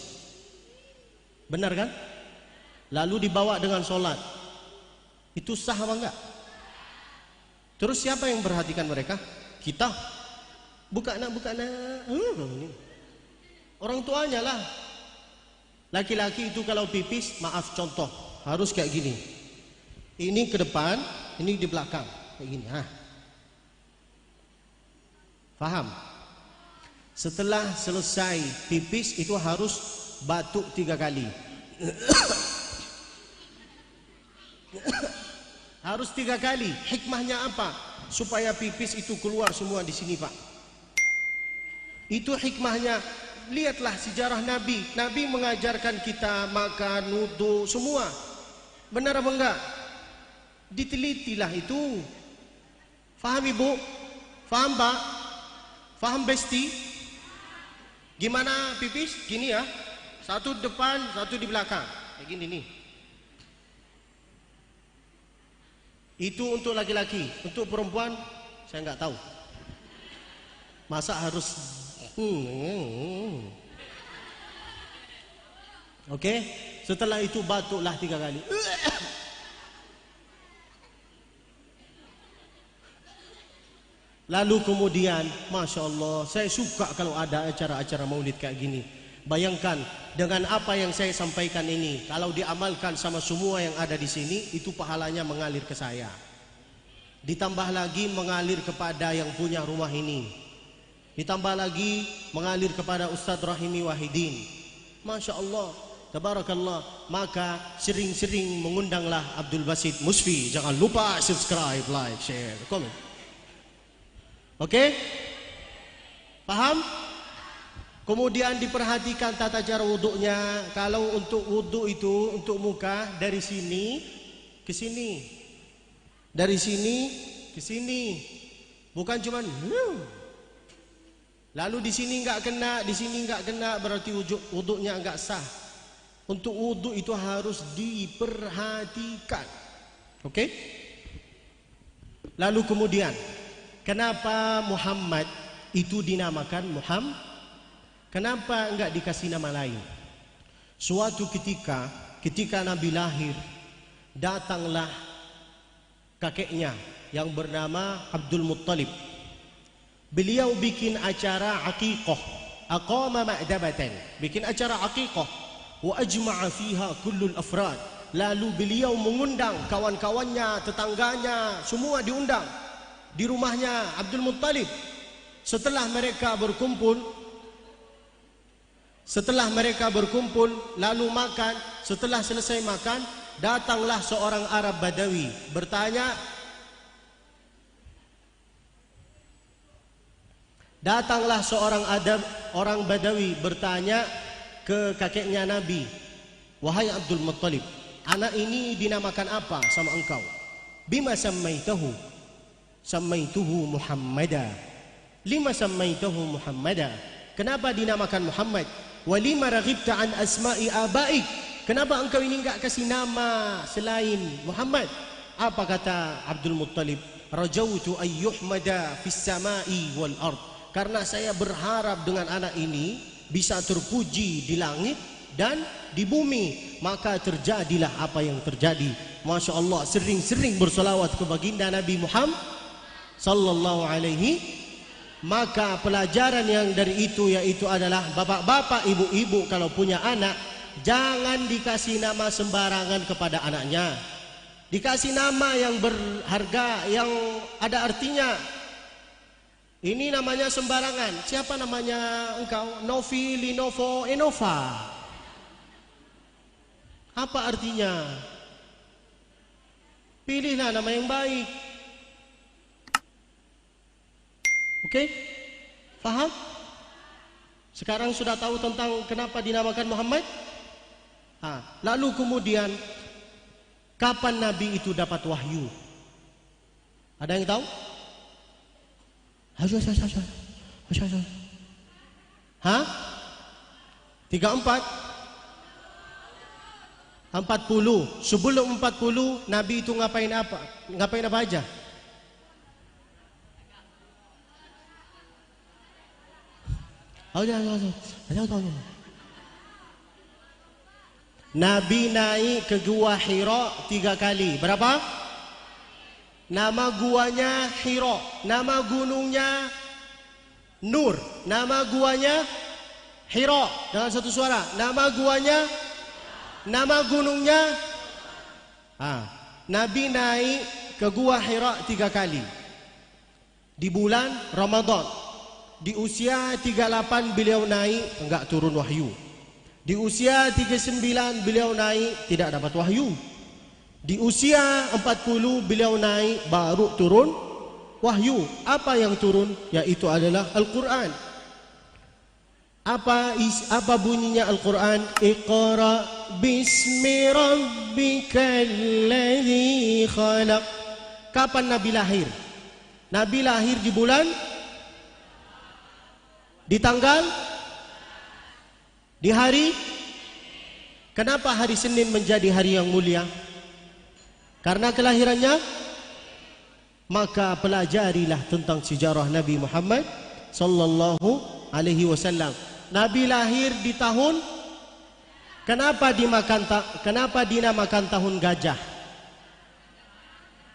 Benar kan? Lalu dibawa dengan sholat. Itu sah apa enggak? Terus siapa yang perhatikan mereka? Kita. Bukan nak. Orang tuanya lah. Laki-laki itu kalau pipis, maaf contoh, harus kayak gini. Ini ke depan, ini di belakang, kayak gini. Faham? Setelah selesai pipis itu harus batuk 3 kali. Harus 3 kali. Hikmahnya apa? Supaya pipis itu keluar semua di sini, Pak. Itu hikmahnya. Lihatlah sejarah Nabi. Nabi mengajarkan kita makan, wudu, semua. Benar apa enggak? Ditelitilah itu. Faham Ibu? Faham Pak? Faham Besti? Gimana pipis? Gini ya. Satu depan, satu di belakang. Kayak gini nih. Itu untuk laki-laki. Untuk perempuan saya nggak tahu. Masa harus Oke? Setelah itu batuklah 3 kali. Lalu kemudian, Masya Allah, saya suka kalau ada acara-acara maulid kayak gini. Bayangkan dengan apa yang saya sampaikan ini, kalau diamalkan sama semua yang ada di sini, itu pahalanya mengalir ke saya. Ditambah lagi mengalir kepada yang punya rumah ini. Ditambah lagi mengalir kepada Ustadz Rahimi Wahidin. Masya Allah, tabarakallah. Maka sering-sering mengundanglah Abdul Basit Musfi. Jangan lupa subscribe, like, share, komen. Oke? Paham? Kemudian diperhatikan tata cara wuduknya. Kalau untuk wuduk itu, untuk muka, dari sini ke sini. Dari sini ke sini. Bukan cuman lalu di sini enggak kena, di sini enggak kena, berarti wuduknya enggak sah. Untuk wuduk itu harus diperhatikan. Oke? Lalu kemudian, kenapa Muhammad itu dinamakan Muhammad? Kenapa enggak dikasih nama lain? Suatu ketika Nabi lahir, datanglah kakeknya yang bernama Abdul Muttalib. Beliau bikin acara aqiqah, aqama ma'dabatan, bikin acara aqiqah, wa ajma'a fiha kullul afrad. Lalu beliau mengundang kawan-kawannya, tetangganya, semua diundang di rumahnya Abdul Muttalib. Setelah mereka berkumpul lalu makan. Setelah selesai makan, datanglah seorang Arab Badawi bertanya, orang Badawi bertanya ke kakeknya Nabi, wahai Abdul Muttalib, anak ini dinamakan apa sama engkau? Bima sammaitahu? Sammaituhu Muhammada. Lima sammaituhu Muhammada? Kenapa dinamakan Muhammad? Walima raghibta an asma'i abaik? Kenapa engkau ini enggak kasih nama selain Muhammad? Apa kata Abdul Muttalib? Rajautu ayyuhmada fis sama'i wal ard. Karena saya berharap dengan anak ini bisa terpuji di langit dan di bumi. Maka terjadilah apa yang terjadi. Masya Allah, sering-sering bersolawat ke baginda Nabi Muhammad sallallahu alaihi. Maka pelajaran yang dari itu yaitu adalah bapak-bapak, ibu-ibu kalau punya anak, jangan dikasih nama sembarangan kepada anaknya. Dikasih nama yang berharga, yang ada artinya. Ini namanya sembarangan. Siapa namanya engkau? Novi, Linovo, Enova. Apa artinya? Pilihlah nama yang baik. Oke? Faham? Sekarang sudah tahu tentang kenapa dinamakan Muhammad? Lalu kemudian, kapan Nabi itu dapat wahyu? Ada yang tahu? 34? 40. Sebelum 40 Nabi itu ngapain apa? Ngapain apa aja? Nabi naik ke Gua Hira 3 kali. Berapa? Nama guanya Hira, nama gunungnya Nur, nama guanya Hira. Dengan satu suara. Nama guanya, nama gunungnya. Nabi naik ke Gua Hira 3 kali. Di bulan Ramadan. Di usia 38 beliau naik, enggak turun wahyu. Di usia 39 beliau naik, tidak dapat wahyu. Di usia 40 beliau naik, baru turun wahyu. Apa yang turun? Yaitu adalah Al-Quran. Apa bunyinya Al-Quran? Iqra bismi rabbikal ladzi khalaq. Kapan Nabi lahir? Nabi lahir di bulan, di tanggal Di hari, kenapa hari Senin menjadi hari yang mulia? Karena kelahirannya. Maka pelajarilah tentang sejarah Nabi Muhammad sallallahu alaihi wasallam. Nabi lahir di tahun, kenapa dinamakan tahun gajah?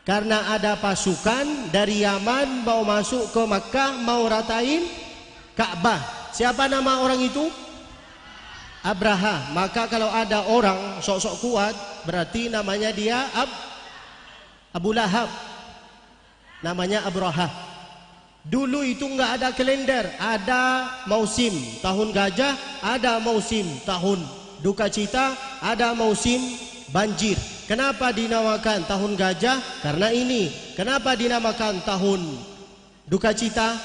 Karena ada pasukan dari Yaman mau masuk ke Makkah, mau ratain Ka'bah. Siapa nama orang itu? Abraha. Maka kalau ada orang sok-sok kuat, berarti namanya dia Abu Lahab. Namanya Abraha. Dulu itu enggak ada kalender, ada musim tahun gajah, ada musim tahun duka cita, ada musim banjir. Kenapa dinamakan tahun gajah? Karena ini. Kenapa dinamakan tahun duka cita?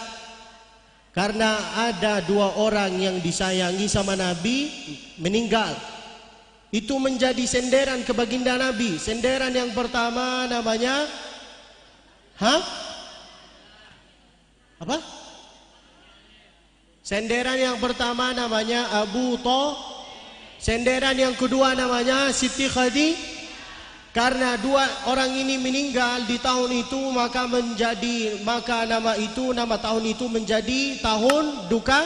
Karena ada dua orang yang disayangi sama Nabi meninggal. Itu menjadi senderan ke baginda Nabi. Senderan yang pertama namanya apa? Senderan yang pertama namanya Abu Thalib. Senderan yang kedua namanya Siti Khadijah. Karena dua orang ini meninggal di tahun itu, maka nama tahun itu menjadi tahun duka.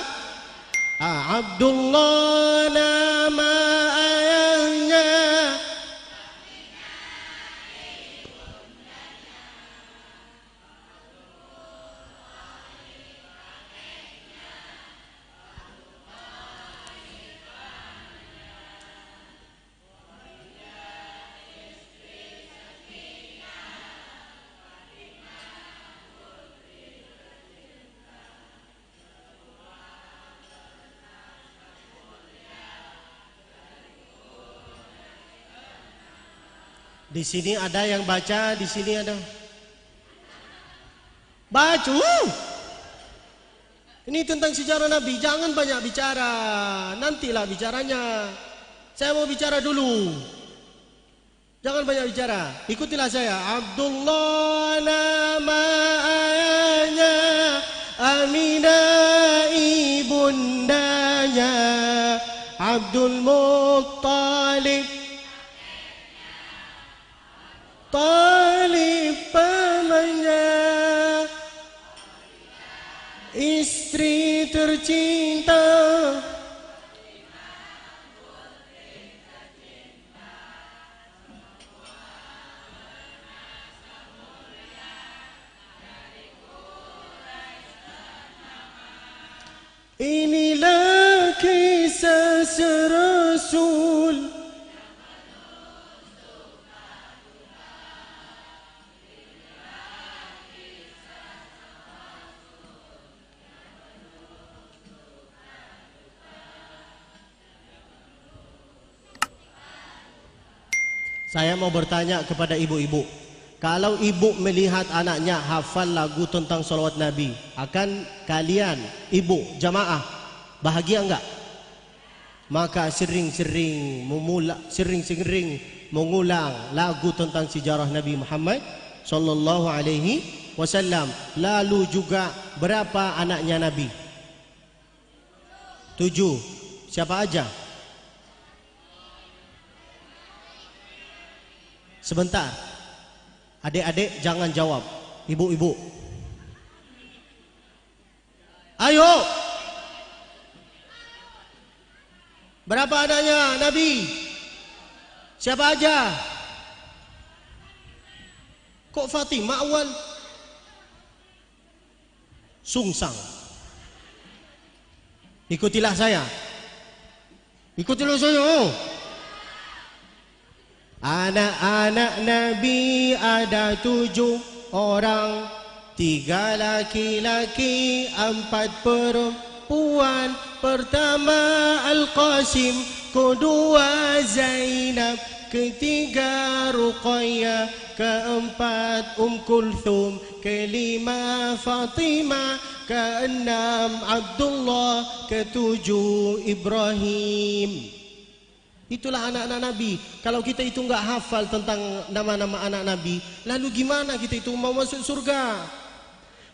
Abdullah nama ayahnya. Di sini ada yang baca, di sini ada. Baca. Ini tentang sejarah Nabi, jangan banyak bicara. Nantilah bicaranya. Saya mau bicara dulu. Jangan banyak bicara. Ikutilah saya. Abdullah nama ayahnya, Aminah ibundanya, Abdul Muttalib Talib pamannya, istri tercinta, inilah kisah Rasul. Saya mau bertanya kepada ibu-ibu, kalau ibu melihat anaknya hafal lagu tentang salawat Nabi, akan kalian, ibu, jamaah, bahagia enggak? Maka sering-sering mengulang lagu tentang sejarah Nabi Muhammad sallallahu alaihi wasallam. Lalu juga berapa anaknya Nabi? 7. Siapa aja? Sebentar, adik-adik jangan jawab, ibu-ibu. Ayo, berapa adanya Nabi? Siapa aja? Kok Fatimah awal? Sungsang. Ikutilah saya. Ikutilah saya. Anak-anak Nabi ada 7 orang, 3 laki-laki, 4 perempuan. Pertama Al-Qasim, kedua Zainab, ketiga Ruqayyah, keempat Kulthum, kelima Fatimah, keenam Abdullah, ketujuh Ibrahim. Itulah anak-anak Nabi. Kalau kita itu enggak hafal tentang nama-nama anak Nabi, lalu gimana kita itu mau masuk surga?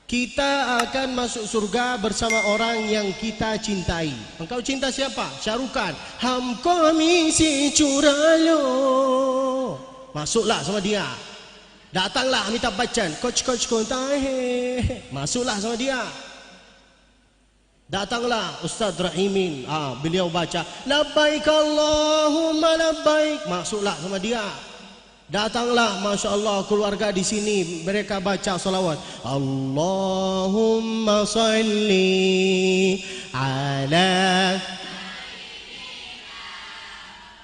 Kita akan masuk surga bersama orang yang kita cintai. Engkau cinta siapa? Syarukan. Hamko misi curalo. Masuklah sama dia. Datanglah Amitabh Bachchan. Coach kontahe. Masuklah sama dia. Datanglah Ustaz Rahimin. Beliau baca labbaik Allahumma labbaik. Masuklah sama dia. Datanglah, Masya Allah, keluarga di sini mereka baca salawat. Allahumma salli ala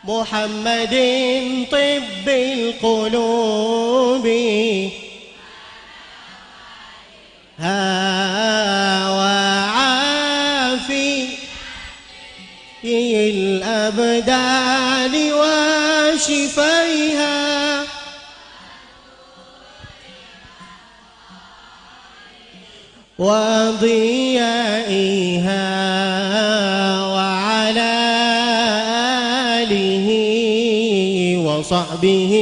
Muhammadin tibbil qulubi wa afi il abdani wa shifaiha وضيائها وعلى آله وصحبه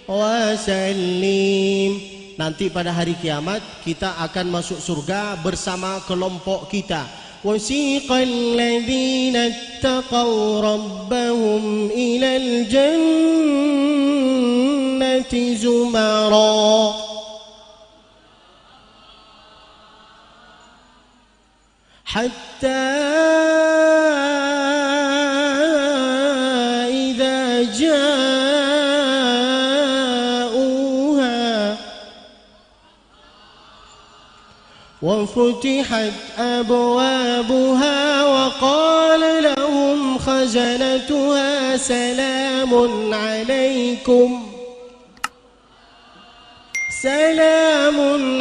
وسلم. Nanti pada hari kiamat kita akan masuk surga bersama kelompok kita. Wasiqal ladzina ittaqaw rabbahum ilal jannati zumara. حتى إذا جاءوها وفتحت أبوابها وقال لهم خزنتها سلام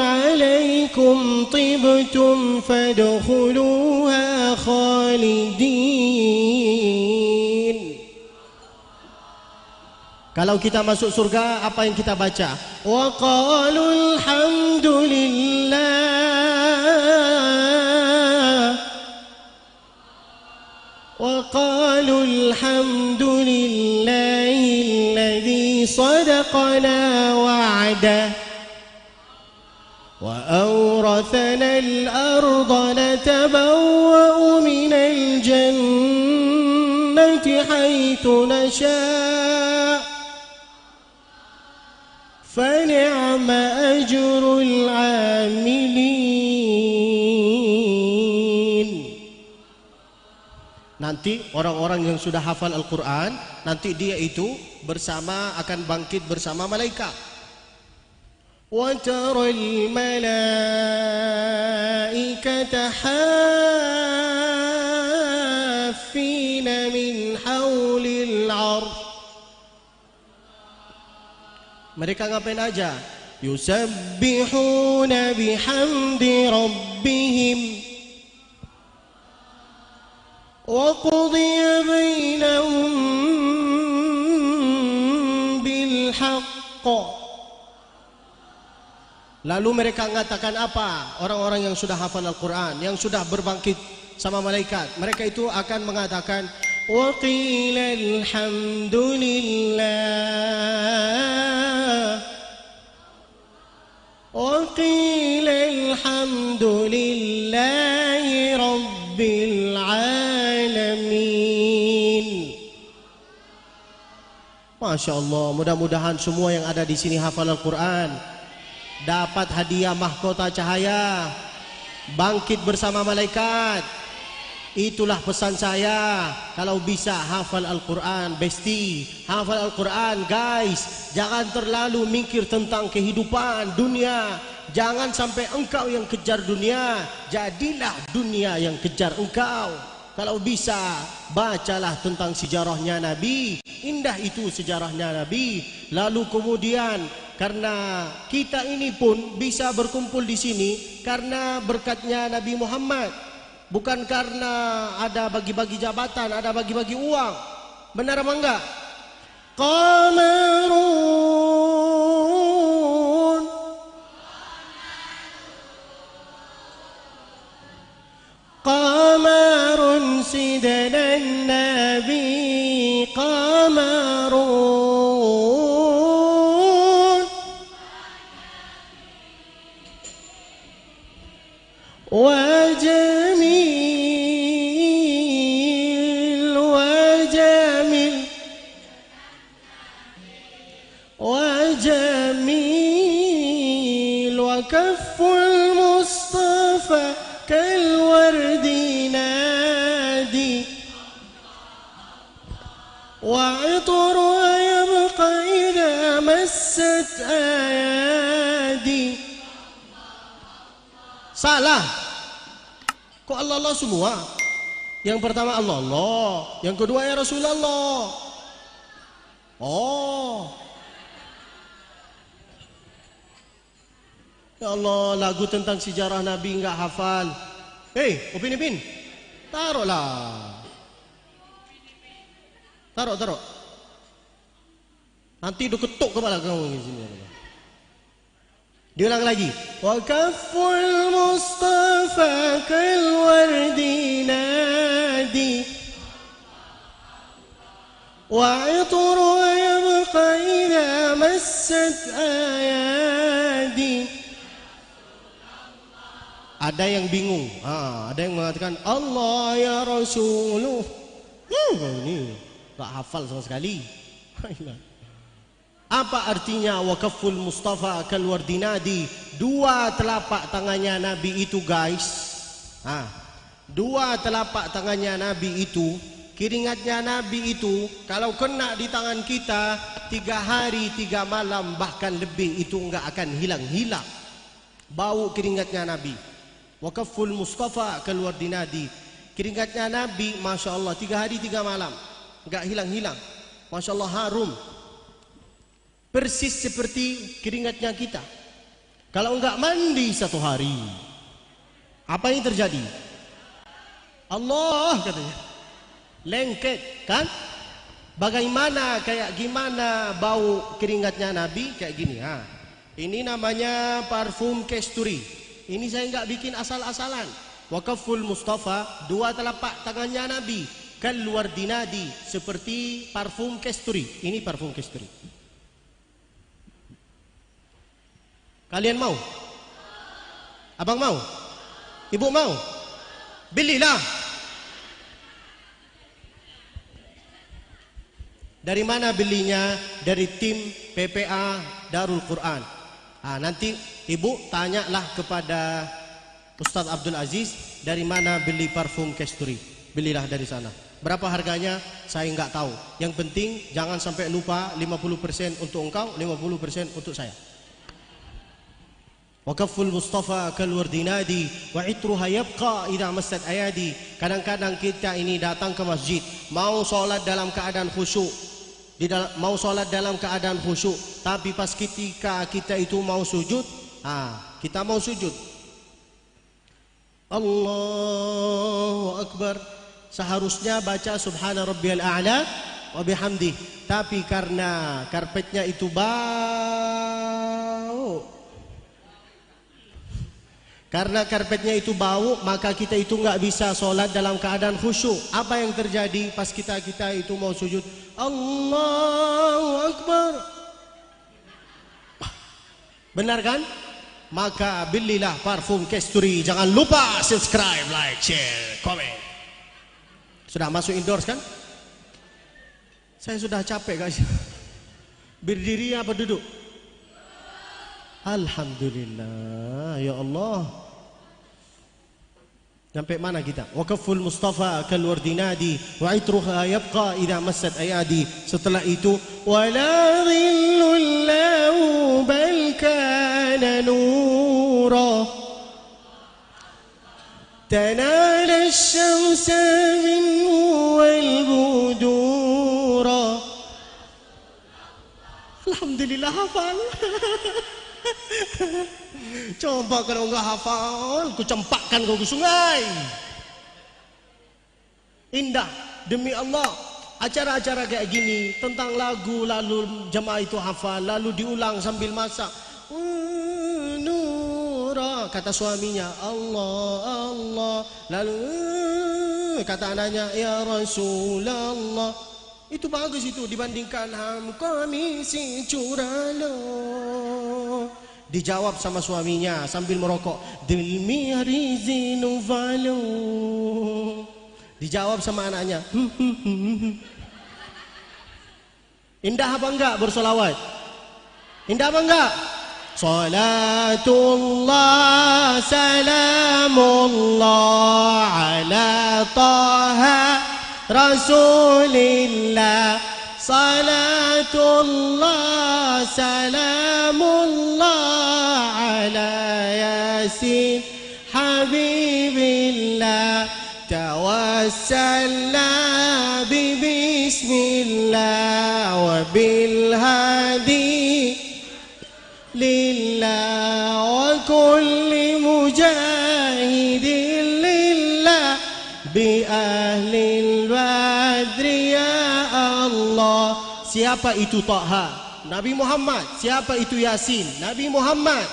عليكم طبتم فادخلوها خالدين. Kalau kita masuk surga, apa yang kita baca? Wa qalul hamdulillah wa qalul hamdulillahi alladhi sadaqana wa'dah وأورثنا الأرض نتبوأ من الجنة حيث نشاء فنعم أجر العاملين. Nanti orang-orang yang sudah hafal Al-Quran, nanti dia itu akan bangkit bersama malaikat. وترى الملائكة حافين من حول العرش. Mereka ngapain aja? Yusabbihuna bihamdi rabbihim wa qudiya bainahum bil haqq. Lalu mereka mengatakan apa? Orang-orang yang sudah hafal Al-Quran, yang sudah berbangkit sama malaikat, mereka itu akan mengatakan wa qila alhamdulillah wa qila alhamdulillahi rabbil alamin. Masya Allah, mudah-mudahan semua yang ada di sini hafal Al-Quran, dapat hadiah mahkota cahaya, bangkit bersama malaikat. Itulah pesan saya. Kalau bisa hafal Al-Quran, besti, hafal Al-Quran guys. Jangan terlalu mikir tentang kehidupan dunia. Jangan sampai engkau yang kejar dunia, jadilah dunia yang kejar engkau. Kalau bisa, bacalah tentang sejarahnya Nabi. Indah itu sejarahnya Nabi. Lalu kemudian, karena kita ini pun bisa berkumpul di sini karena berkatnya Nabi Muhammad. Bukan karena ada bagi-bagi jabatan, ada bagi-bagi uang. Benar apa enggak? Qamarun Qamarun sidanan Nabi Qamarun وكف المصطفى كالورد نادي وعطرها يبقى إذا مست أيادي. Salah. Kok Allah Allah semua? Yang pertama Allah Allah, yang kedua ya Rasulullah. Oh. Ya Allah, lagu tentang sejarah Nabi enggak hafal. Upin Ipin. Taruhlah. Taruh. Nanti du ketuk kepala kamu di sini. Diulang lagi. Wa kafful Mustafa kal wardi nadi wa 'itru yabqa idha massat ayadi. Ada yang bingung, ada yang mengatakan Allah ya Rasulullah. Ini tak hafal sama sekali. Apa artinya waqaful Mustafa kal wardinadi? Dua telapak tangannya Nabi itu guys. Dua telapak tangannya Nabi itu, keringatnya Nabi itu kalau kena di tangan kita 3 hari 3 malam bahkan lebih itu enggak akan hilang-hilang bau keringatnya Nabi. Waqaful Mustafa kal wardinadi, keringatnya Nabi Masya Allah 3 hari 3 malam enggak hilang-hilang. Masya Allah harum. Persis seperti keringatnya kita. Kalau enggak mandi 1 hari, apa yang terjadi? Allah katanya lengket kan? Bagaimana kayak gimana bau keringatnya Nabi kayak gini. Ini namanya parfum kasturi. Ini saya enggak bikin asal-asalan. Waqaful Mustafa, dua telapak tangannya Nabi kal wardinadi, seperti parfum kasturi. Ini parfum kasturi. Kalian mau? Abang mau? Ibu mau? Belilah. Dari mana belinya? Dari tim PPA Darul Quran. Nanti ibu tanyalah kepada Ustadz Abdul Aziz dari mana beli parfum kasturi. Belilah dari sana. Berapa harganya? Saya enggak tahu. Yang penting jangan sampai lupa 50% untuk engkau, 50% untuk saya. Waqaful Mustafa kal wardinadi wa 'itruha yabqa idza massat ayadi. Kadang-kadang kita ini datang ke masjid, mau sholat dalam keadaan khusyuk, mau sholat dalam keadaan khusyuk, tapi pas ketika kita itu mau sujud, kita mau sujud, Allahu Akbar, seharusnya baca Subhana Rabbiyal A'la wa bihamdih, tapi karena karpetnya itu bau, maka kita itu nggak bisa sholat dalam keadaan khusyuk. Apa yang terjadi pas kita itu mau sujud? Allahu Akbar. Benar kan? Maka belilah parfum kasturi. Jangan lupa subscribe, like, share, komen. Sudah masuk indoors kan? Saya sudah capek guys. Berdiri apa duduk? Alhamdulillah ya Allah. Sampai mana kita? Waqaful Mustafa kal wardinadi wa 'itruha yabqa idza massat ayadi. Setelah itu wala dhillul lahu bal kana nura tanala asy-syamsa minhu wal budura. Alhamdulillah hafal. Coba kalau enggak hafal, ku cempakkan kau ke sungai. Indah demi Allah. Acara-acara kayak gini tentang lagu, lalu jemaah itu hafal, lalu diulang sambil masak. Nura, kata suaminya Allah Allah, lalu kata anaknya ya Rasulullah. Itu bagus itu dibandingkan ham kami si curalo. Dijawab sama suaminya sambil merokok. Dijawab sama anaknya. Indah apa enggak bersolawat? Indah apa enggak? Salatullah salamullah ala taha Rasulillah. Salatullah salamullah ala yasin habibillah. Tawassalna bismillah wa bilhadi lillah wa kulli mujahidin lillah bi ahlil badri ya Allah. Siapa itu Taha? Nabi Muhammad. Siapa itu Yasin? Nabi Muhammad.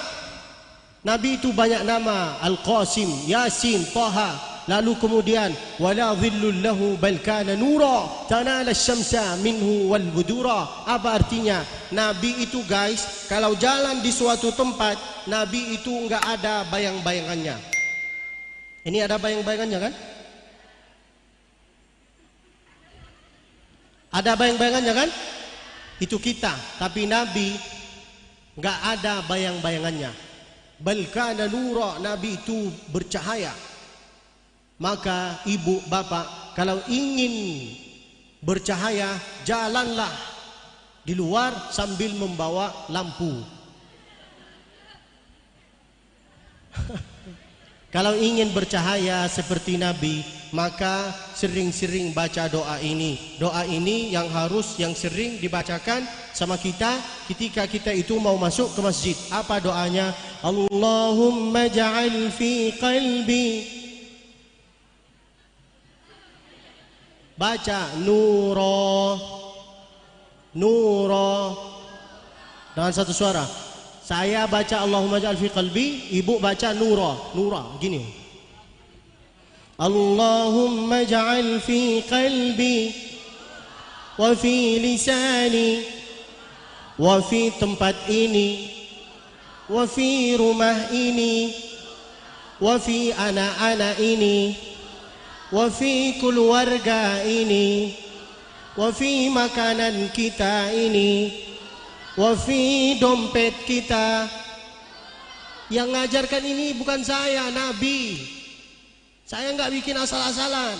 Nabi itu banyak nama, Al-Qasim, Yasin, Taha. Lalu kemudian wala dhillul lahu bal kana nura tanala syamsa minhu wal budura. Apa artinya? Nabi itu guys, kalau jalan di suatu tempat, Nabi itu enggak ada bayang-bayangannya. Ini ada bayang-bayangannya kan? Ada bayang-bayangannya kan? Itu kita. Tapi Nabi enggak ada bayang-bayangannya. Bal kana nura, Nabi itu bercahaya. Maka ibu bapak kalau ingin bercahaya, jalanlah di luar sambil membawa lampu. Kalau ingin bercahaya seperti Nabi, maka sering-sering baca doa ini. Doa ini yang sering dibacakan sama kita ketika kita itu mau masuk ke masjid. Apa doanya? Allahumma ja'al fi qalbi, baca nuro, nuro dengan satu suara. Saya baca Allahumma ja'al fi qalbi, ibu baca nuro, nura gini. Allahumma ja'al fi qalbi wa fi lisani wa fi tempat ini wa fi rumah ini wa fi anak-anak ini wa fi keluarga ini wa fi makanan kita ini wa fi dompet kita. Yang ngajarkan ini bukan saya, Nabi. Saya enggak bikin asal-asalan.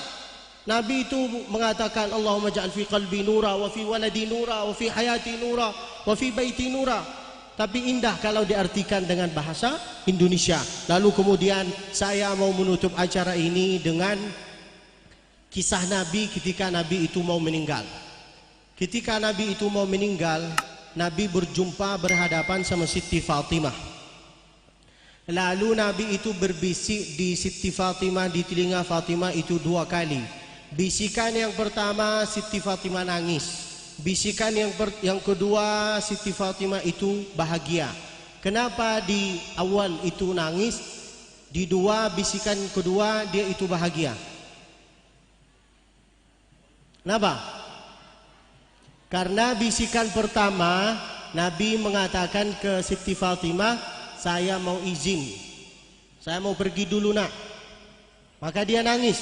Nabi itu mengatakan Allahumma ja'al fi qalbi nura wa fi waladi nura wa fi hayati nura wa fi baiti nura. Tapi indah kalau diartikan dengan bahasa Indonesia. Lalu kemudian saya mau menutup acara ini dengan kisah Nabi ketika Nabi itu mau meninggal. Ketika Nabi itu mau meninggal, Nabi berjumpa berhadapan sama Siti Fatimah. Lalu Nabi itu berbisik di Siti Fatimah, di telinga Fatimah itu 2 kali. Bisikan yang pertama Siti Fatimah nangis. Bisikan yang kedua Siti Fatimah itu bahagia. Kenapa di awal itu nangis, di bisikan kedua dia itu bahagia? Kenapa? Karena bisikan pertama Nabi mengatakan ke Siti Fatimah, saya mau izin, saya mau pergi dulu nak. Maka dia nangis.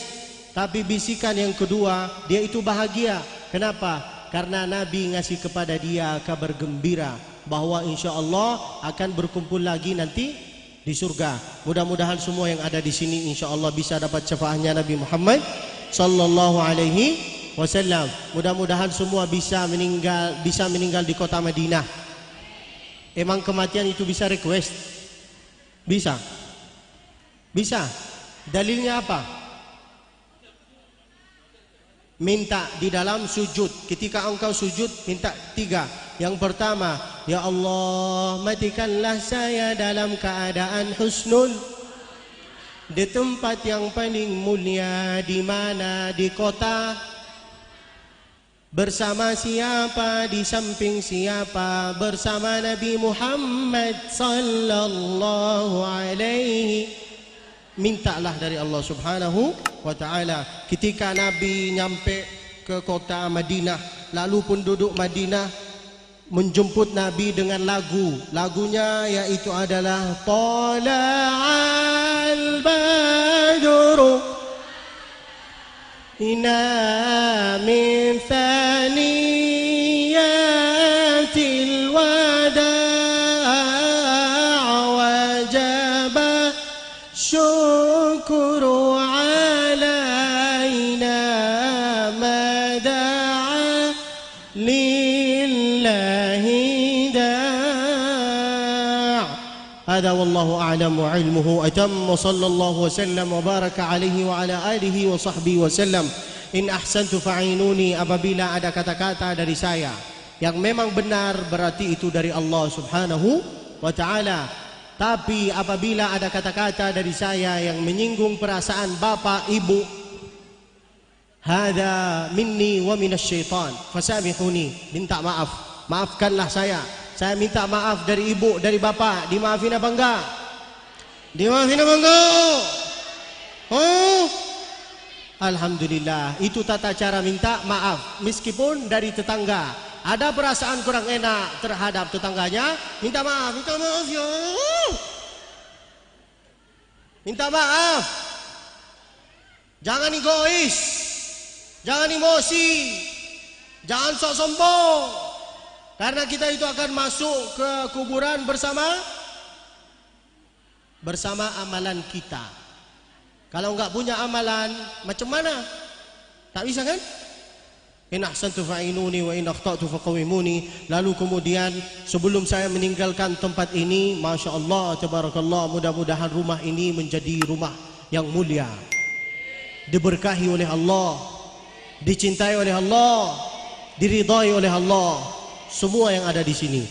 Tapi bisikan yang kedua dia itu bahagia. Kenapa? Karena Nabi ngasih kepada dia kabar gembira bahwa insya Allah akan berkumpul lagi nanti di surga. Mudah-mudahan semua yang ada di sini insya Allah bisa dapat syafaatnya Nabi Muhammad sallallahu alaihi wasallam. Mudah-mudahan semua bisa meninggal di kota Madinah. Emang kematian itu bisa request? Bisa. Bisa. Dalilnya apa? Minta di dalam sujud. Ketika engkau sujud minta 3. Yang pertama, ya Allah, matikanlah saya dalam keadaan husnul, di tempat yang paling mulia. Di mana? Di kota. Bersama siapa? Di samping siapa? Bersama Nabi Muhammad sallallahu alaihi. Mintalah dari Allah subhanahu wa ta'ala. Ketika Nabi nyampe ke kota Madinah, lalu penduduk Madinah menjemput Nabi dengan lagu. Lagunya yaitu adalah Tala'al Badru Inna min thaniyatil wada لله داع. هذا والله أعلم وعلمه أتم. وصلى الله وسلم وبارك عليه وعلى آله وصحبه وسلم. In ahsantu fa'inuni, apabila ada kata-kata dari saya yang memang benar, berarti itu dari Allah Subhanahu wa ta'ala. Tapi apabila ada kata-kata dari saya yang menyinggung perasaan bapak, ibu, hada minni wa minasyaitan fasamihuni, minta maaf, maafkanlah saya. Saya minta maaf dari ibu, dari bapak. Dimaafin apa enggak? Dimaafin apa enggak? Oh, alhamdulillah. Itu tata cara minta maaf. Meskipun dari tetangga ada perasaan kurang enak terhadap tetangganya, minta maaf ya. Minta maaf. Jangan egois, jangan emosi, jangan sok sombong. Karena kita itu akan masuk ke kuburan bersama amalan kita. Kalau enggak punya amalan, macam mana? Tak bisa kan? In ahsantu fa'inuni wa in akhta'tu faqawimuni. Lalu kemudian sebelum saya meninggalkan tempat ini, Masya Allah, tabarakallah, mudah-mudahan rumah ini menjadi rumah yang mulia, diberkahi oleh Allah, dicintai oleh Allah, diridai oleh Allah, semua yang ada di sini.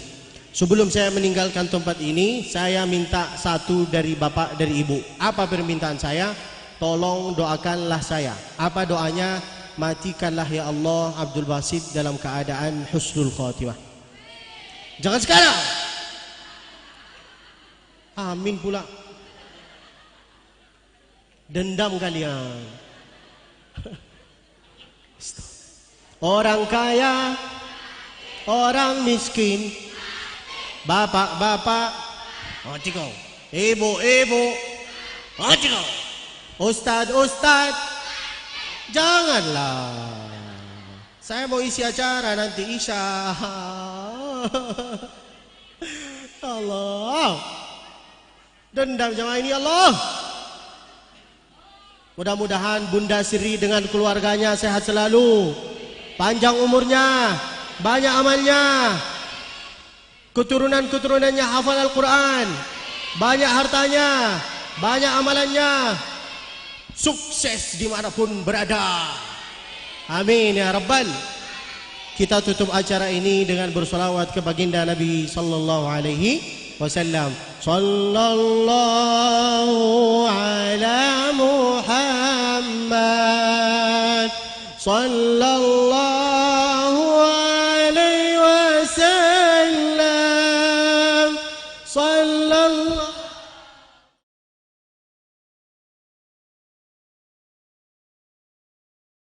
Sebelum saya meninggalkan tempat ini, saya minta satu dari bapak, dari ibu. Apa permintaan saya? Tolong doakanlah saya. Apa doanya? Matikanlah ya Allah Abdul Basit dalam keadaan husnul khatimah. Jangan sekarang. Amin pula. Dendam kalian. Orang kaya, orang miskin, bapak-bapak, mati kau. Ibu-ibu, mati kau. Ustad-ustad, janganlah. Saya mau isi acara nanti Isya. Allah, dendam jamaah ini Allah. Mudah-mudahan Bunda Sri dengan keluarganya sehat selalu, panjang umurnya, banyak amalnya, keturunan-keturunannya hafal Al-Quran, banyak hartanya, banyak amalannya, sukses dimanapun berada. Amin ya Rabbal. Kita tutup acara ini dengan bersolawat ke baginda Nabi sallallahu alaihi wasallam. Sallallahu ala Muhammad, sallallahu alaihi wasallam, sallallahu